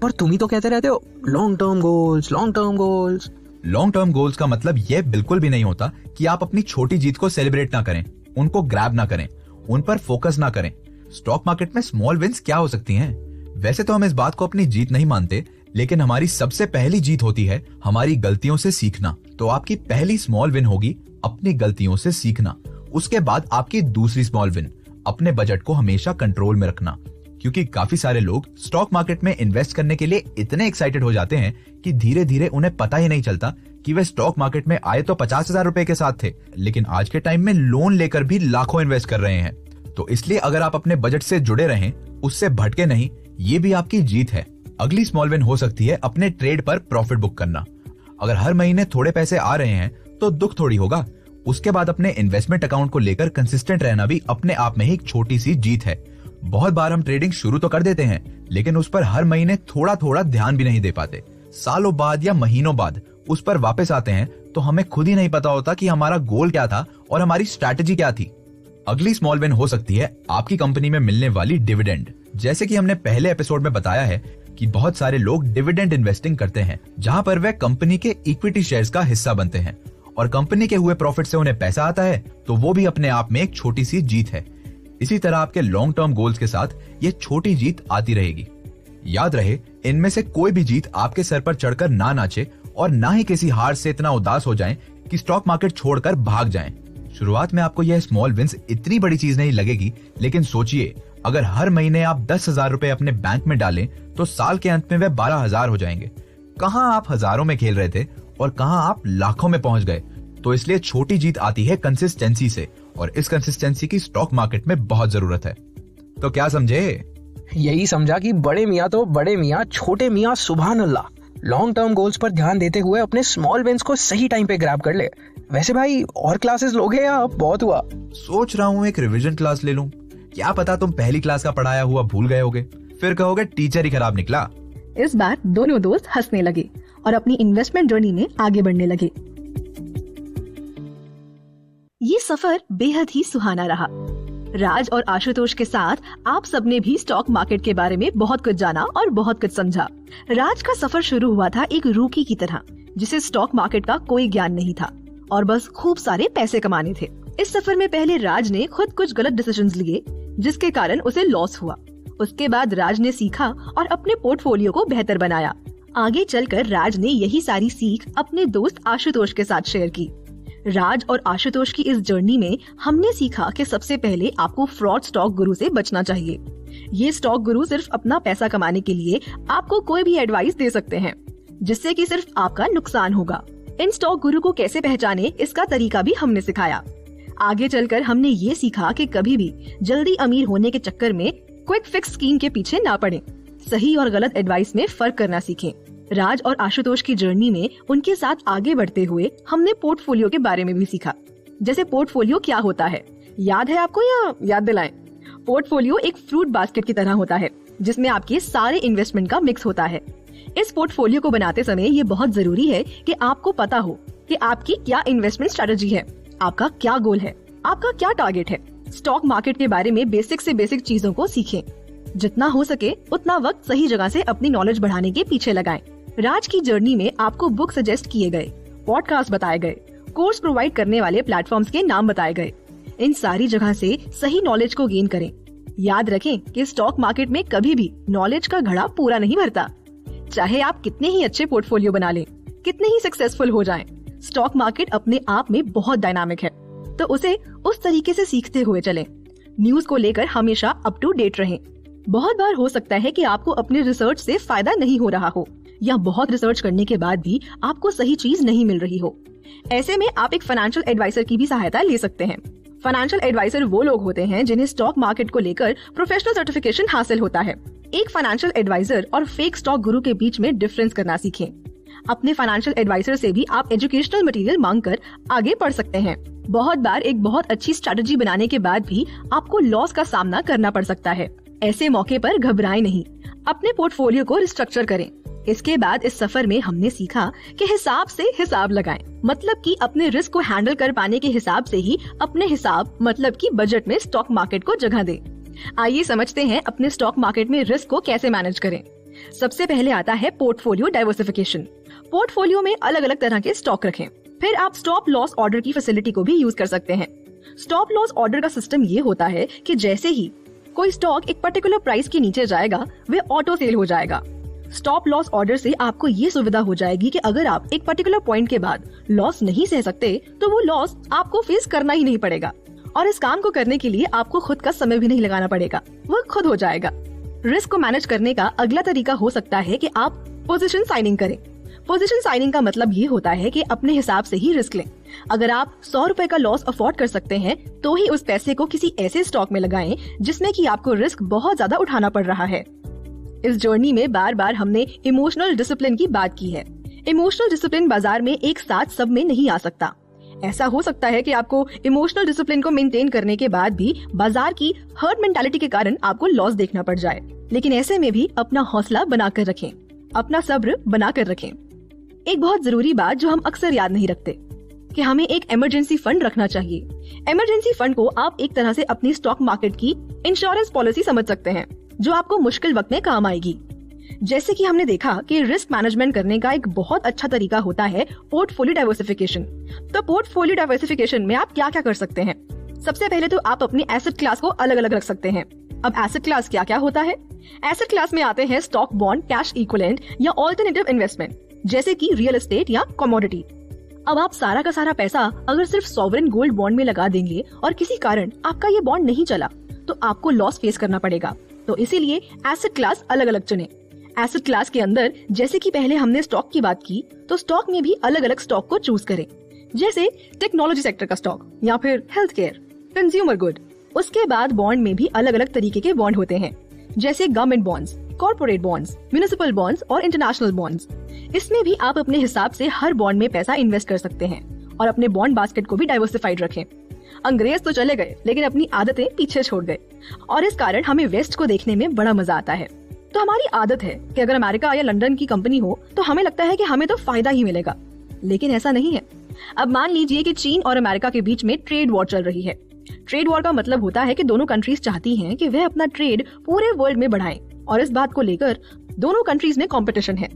पर तुम ही तो कहते रहते हो long term goals, long term goals. Long term goals का मतलब यह बिल्कुल भी नहीं होता कि आप अपनी छोटी जीत को सेलिब्रेट ना करें, उनको ग्रैब ना करें, उन पर फोकस ना करें। स्टॉक मार्केट में स्मॉल विंस क्या हो सकती हैं? वैसे तो हम इस बात को अपनी जीत नहीं मानते, लेकिन हमारी सबसे पहली जीत होती है हमारी गलतियों से सीखना। तो आपकी पहली स्मॉल विन होगी अपनी गलतियों से सीखना। उसके बाद आपकी दूसरी स्मॉल विन, अपने बजट को हमेशा कंट्रोल में रखना। क्योंकि काफी सारे लोग स्टॉक मार्केट में इन्वेस्ट करने के लिए इतने एक्साइटेड हो जाते हैं कि धीरे धीरे उन्हें पता ही नहीं चलता कि वे स्टॉक मार्केट में आए तो 50,000 रुपए के साथ थे, लेकिन आज के टाइम में लोन लेकर भी लाखों इन्वेस्ट कर रहे हैं। तो इसलिए अगर आप अपने बजट से जुड़े रहें, उससे भटके नहीं, ये भी आपकी जीत है। अगली स्मॉल विन हो सकती है अपने ट्रेड पर प्रॉफिट बुक करना। अगर हर महीने थोड़े पैसे आ रहे हैं तो दुख थोड़ी होगा। उसके बाद अपने इन्वेस्टमेंट अकाउंट को लेकर कंसिस्टेंट रहना भी अपने आप में ही एक छोटी सी जीत है। बहुत बार हम ट्रेडिंग शुरू तो कर देते हैं, लेकिन उस पर हर महीने थोड़ा थोड़ा ध्यान भी नहीं दे पाते। सालों बाद या महीनों बाद उस पर वापस आते हैं तो हमें खुद ही नहीं पता होता कि हमारा गोल क्या था और हमारी स्ट्रैटेजी क्या थी। अगली स्मॉल विन हो सकती है आपकी कंपनी में मिलने वाली डिविडेंड। जैसे कि हमने पहले एपिसोड में बताया है कि बहुत सारे लोग डिविडेंड इन्वेस्टिंग करते हैं, जहां पर वे कंपनी के इक्विटी शेयर्स का हिस्सा बनते हैं और कंपनी के हुए प्रॉफिट से उन्हें पैसा आता है, तो वो भी अपने आप में एक छोटी सी जीत है। इसी तरह आपके लॉन्ग टर्म गोल्स के साथ ये छोटी जीत आती रहेगी। याद रहे, इनमें से कोई भी जीत आपके सर पर चढ़कर ना नाचे और ना ही किसी हार से इतना उदास हो जाएं कि स्टॉक मार्केट छोड़कर भाग जाएं। शुरुआत में आपको यह स्मॉल विंस इतनी बड़ी चीज नहीं लगेगी, लेकिन सोचिए, अगर हर महीने आप 10,000 रुपए अपने बैंक में डालें तो साल के अंत में वह 12,000 हो जाएंगे। कहां आप हजारों में खेल रहे थे और कहां आप लाखों में पहुंच गए। तो इसलिए छोटी जीत आती है कंसिस्टेंसी से, और इस कंसिस्टेंसी की स्टॉक मार्केट में बहुत जरूरत है। तो क्या समझे? यही समझा कि बड़े मियाँ तो बड़े मियाँ, छोटे मियाँ सुभान अल्लाह। लॉन्ग टर्म गोल्स पर ध्यान देते हुए अपने स्मॉल विंस को सही टाइम पे ग्रैब कर ले। वैसे भाई, और क्लासेस लोगे या बहुत हुआ? सोच रहा हूँ एक रिवीजन क्लास ले लूं। क्या पता तुम पहली क्लास का पढ़ाया हुआ भूल गए होगे, फिर कहोगे टीचर ही खराब निकला। इस बार दोनों दोस्त हंसने लगे और अपनी इन्वेस्टमेंट जर्नी में आगे बढ़ने लगे। ये सफर बेहद ही सुहाना रहा। राज और आशुतोष के साथ आप सबने भी स्टॉक मार्केट के बारे में बहुत कुछ जाना और बहुत कुछ समझा। राज का सफर शुरू हुआ था एक रूकी की तरह, जिसे स्टॉक मार्केट का कोई ज्ञान नहीं था और बस खूब सारे पैसे कमाने थे। इस सफर में पहले राज ने खुद कुछ गलत डिसीजंस लिए, जिसके कारण उसे लॉस हुआ। उसके बाद राज ने सीखा और अपने पोर्टफोलियो को बेहतर बनाया। आगे चलकर राज ने यही सारी सीख अपने दोस्त आशुतोष के साथ शेयर की। राज और आशुतोष की इस जर्नी में हमने सीखा कि सबसे पहले आपको फ्रॉड स्टॉक गुरु से बचना चाहिए। ये स्टॉक गुरु सिर्फ अपना पैसा कमाने के लिए आपको कोई भी एडवाइस दे सकते हैं, जिससे कि सिर्फ आपका नुकसान होगा। इन स्टॉक गुरु को कैसे पहचाने, इसका तरीका भी हमने सिखाया। आगे चलकर हमने ये सीखा कि कभी भी जल्दी अमीर होने के चक्कर में क्विक फिक्स स्कीम के पीछे ना पड़ें। सही और गलत एडवाइस में फर्क करना सीखें। राज और आशुतोष की जर्नी में उनके साथ आगे बढ़ते हुए हमने पोर्टफोलियो के बारे में भी सीखा। जैसे पोर्टफोलियो क्या होता है, याद है आपको या याद दिलाएं? पोर्टफोलियो एक फ्रूट बास्केट की तरह होता है, जिसमें आपके सारे इन्वेस्टमेंट का मिक्स होता है। इस पोर्टफोलियो को बनाते समय ये बहुत जरूरी है कि आपको पता हो कि आपकी क्या इन्वेस्टमेंट स्ट्रेटजी है, आपका क्या गोल है, आपका क्या टारगेट है। स्टॉक मार्केट के बारे में बेसिक से बेसिक चीजों को सीखें। जितना हो सके उतना वक्त सही जगह से अपनी नॉलेज बढ़ाने के पीछे लगाएं। राज की जर्नी में आपको बुक सजेस्ट किए गए, पॉडकास्ट बताए गए, कोर्स प्रोवाइड करने वाले प्लेटफॉर्म्स के नाम बताए गए। इन सारी जगह से सही नॉलेज को गेन करें। याद रखें कि स्टॉक मार्केट में कभी भी नॉलेज का घड़ा पूरा नहीं भरता। चाहे आप कितने ही अच्छे पोर्टफोलियो बना लें, कितने ही सक्सेसफुल हो जाएं, स्टॉक मार्केट अपने आप में बहुत डायनामिक है, तो उसे उस तरीके से सीखते हुए चलें। न्यूज को लेकर हमेशा अप टू डेट रहें। बहुत बार हो सकता है कि आपको अपने रिसर्च से फायदा नहीं हो रहा हो, या बहुत रिसर्च करने के बाद भी आपको सही चीज नहीं मिल रही हो। ऐसे में आप एक फाइनेंशियल एडवाइजर की भी सहायता ले सकते हैं। फाइनेंशियल एडवाइजर वो लोग होते हैं जिन्हें स्टॉक मार्केट को लेकर प्रोफेशनल सर्टिफिकेशन हासिल होता है। एक फाइनेंशियल एडवाइजर और फेक स्टॉक गुरु के बीच में डिफरेंस करना सीखें। अपने फाइनेंशियल एडवाइजर से भी आप एजुकेशनल मटेरियल मांगकर आगे बढ़ सकते हैं। बहुत बार एक बहुत अच्छी स्ट्रेटजी बनाने के बाद भी आपको लॉस का सामना करना पड़ सकता है। ऐसे मौके पर घबराएं नहीं, अपने पोर्टफोलियो को रिस्ट्रक्चर करें। इसके बाद इस सफर में हमने सीखा कि हिसाब से हिसाब लगाएं, मतलब कि अपने रिस्क को हैंडल कर पाने के हिसाब से ही अपने हिसाब मतलब कि बजट में स्टॉक मार्केट को जगह दें। आइए समझते हैं अपने स्टॉक मार्केट में रिस्क को कैसे मैनेज करें। सबसे पहले आता है पोर्टफोलियो डाइवर्सिफिकेशन। पोर्टफोलियो में अलग अलग तरह के स्टॉक रखें। फिर आप स्टॉप लॉस ऑर्डर की फैसिलिटी को भी यूज कर सकते हैं। स्टॉप लॉस ऑर्डर का सिस्टम ये होता है कि जैसे ही कोई स्टॉक एक पर्टिकुलर प्राइस के नीचे जाएगा, वह ऑटो सेल हो जाएगा। स्टॉप लॉस ऑर्डर से आपको ये सुविधा हो जाएगी कि अगर आप एक पर्टिकुलर पॉइंट के बाद लॉस नहीं सह सकते, तो वो लॉस आपको फेस करना ही नहीं पड़ेगा, और इस काम को करने के लिए आपको खुद का समय भी नहीं लगाना पड़ेगा, वो खुद हो जाएगा। रिस्क को मैनेज करने का अगला तरीका हो सकता है कि आप पोजीशन साइनिंग करें। पोजीशन साइनिंग का मतलब ये होता है कि अपने हिसाब से ही रिस्क लें। अगर आप 100 रुपए का लॉस अफोर्ड कर सकते हैं, तो ही उस पैसे को किसी ऐसे स्टॉक में लगाएं जिसमें कि आपको रिस्क बहुत ज्यादा उठाना पड़ रहा है। इस जर्नी में बार बार हमने इमोशनल डिसिप्लिन की बात की है। इमोशनल डिसिप्लिन बाजार में एक साथ सब में नहीं आ सकता। ऐसा हो सकता है कि आपको इमोशनल डिसिप्लिन को मेंटेन करने के बाद भी बाजार की हर्ड मेंटालिटी के कारण आपको लॉस देखना पड़ जाए, लेकिन ऐसे में भी अपना हौसला बनाकर रखें, अपना सब्र बनाकर रखें। एक बहुत जरूरी बात जो हम अक्सर याद नहीं रखते कि हमें एक इमरजेंसी फंड रखना चाहिए। इमरजेंसी फंड को आप एक तरह से अपनी स्टॉक मार्केट की इंश्योरेंस पॉलिसी समझ सकते हैं, जो आपको मुश्किल वक्त में काम आएगी। जैसे कि हमने देखा कि रिस्क मैनेजमेंट करने का एक बहुत अच्छा तरीका होता है पोर्टफोलियो डाइवर्सिफिकेशन। तो पोर्टफोलियो डाइवर्सिफिकेशन में आप क्या क्या कर सकते हैं? सबसे पहले तो आप अपने एसेट क्लास को अलग अलग रख सकते हैं। अब एसेट क्लास क्या क्या होता है? एसेट क्लास में आते हैं स्टॉक, बॉन्ड, कैश इक्विवेलेंट या ऑल्टरनेटिव इन्वेस्टमेंट, जैसे कि रियल एस्टेट या कमोडिटी। अब आप सारा का सारा पैसा अगर सिर्फ सॉवरेन गोल्ड बॉन्ड में लगा देंगे और किसी कारण आपका ये बॉन्ड नहीं चला, तो आपको लॉस फेस करना पड़ेगा। तो इसीलिए एसेट क्लास अलग अलग चुने। एसेट क्लास के अंदर जैसे कि पहले हमने स्टॉक की बात की, तो स्टॉक में भी अलग अलग स्टॉक को चूज करें, जैसे टेक्नोलॉजी सेक्टर का स्टॉक या फिर हेल्थ केयर, कंज्यूमर गुड। उसके बाद बॉन्ड में भी अलग अलग तरीके के बॉन्ड होते हैं, जैसे government bonds, corporate bonds, municipal bonds और इंटरनेशनल बॉन्ड्स। इसमें भी आप अपने हिसाब से हर बॉन्ड में पैसा इन्वेस्ट कर सकते हैं और अपने बॉन्ड बास्केट को भी डाइवर्सिफाइड रखें। अंग्रेज तो चले गए, लेकिन अपनी आदतें पीछे छोड़ गए और इस कारण हमें वेस्ट को देखने में बड़ा मजा आता है। तो हमारी आदत है कि अगर अमेरिका या लंदन की कंपनी हो तो हमें लगता है कि हमें तो फायदा ही मिलेगा, लेकिन ऐसा नहीं है। अब मान लीजिए कि चीन और अमेरिका के बीच में ट्रेड वॉर चल रही है। ट्रेड वॉर का मतलब होता है कि दोनों कंट्रीज चाहती हैं कि वह अपना ट्रेड पूरे वर्ल्ड में बढ़ाएं और इस बात को लेकर दोनों कंट्रीज में कंपटीशन है।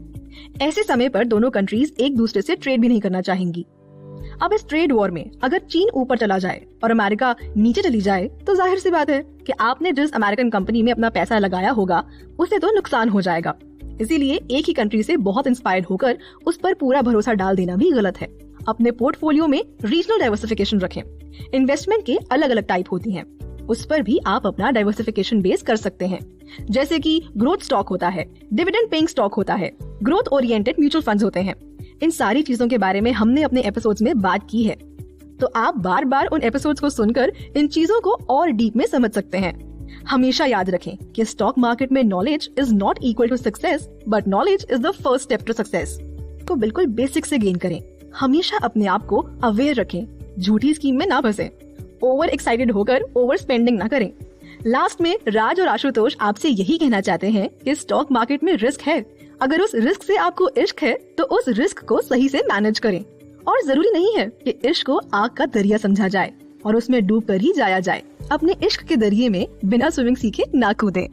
ऐसे समय पर दोनों कंट्रीज एक दूसरे से ट्रेड भी नहीं करना चाहेंगी। अब इस ट्रेड वॉर में अगर चीन ऊपर चला जाए और अमेरिका नीचे चली जाए, तो जाहिर सी बात है कि आपने जिस अमेरिकन कंपनी में अपना पैसा लगाया होगा उसे तो नुकसान हो जाएगा। इसीलिए एक ही कंट्री से बहुत इंस्पायर्ड होकर उस पर पूरा भरोसा डाल देना भी गलत है। अपने पोर्टफोलियो में रीजनल डाइवर्सिफिकेशन रखें। इन्वेस्टमेंट के अलग अलग टाइप होती हैं, उस पर भी आप अपना डाइवर्सिफिकेशन बेस कर सकते हैं, जैसे कि ग्रोथ स्टॉक होता है, डिविडेंड पेइंग स्टॉक होता है, ग्रोथ ओरिएंटेड म्यूचुअल फंड्स होते हैं। इन सारी चीजों के बारे में हमने अपने एपिसोड्स में बात की है, तो आप बार बार उन एपिसोड्स को सुनकर इन चीजों को और डीप में समझ सकते हैं। हमेशा याद रखें कि स्टॉक मार्केट में knowledge is not equal to success, but knowledge is the first step to success. तो बिल्कुल बेसिक से गेन करें। हमेशा अपने आप को अवेयर रखें, झूठी स्कीम में ना फंसे, ओवर एक्साइटेड होकर ओवर स्पेंडिंग ना करें। लास्ट में राज और आशुतोष आपसे यही कहना चाहते हैं कि स्टॉक मार्केट में रिस्क है। अगर उस रिस्क से आपको इश्क है तो उस रिस्क को सही से मैनेज करें। और जरूरी नहीं है कि इश्क को आग का दरिया समझा जाए और उसमें डूब कर ही जाया जाए। अपने इश्क के दरिये में बिना स्विमिंग सीखे ना कूदें।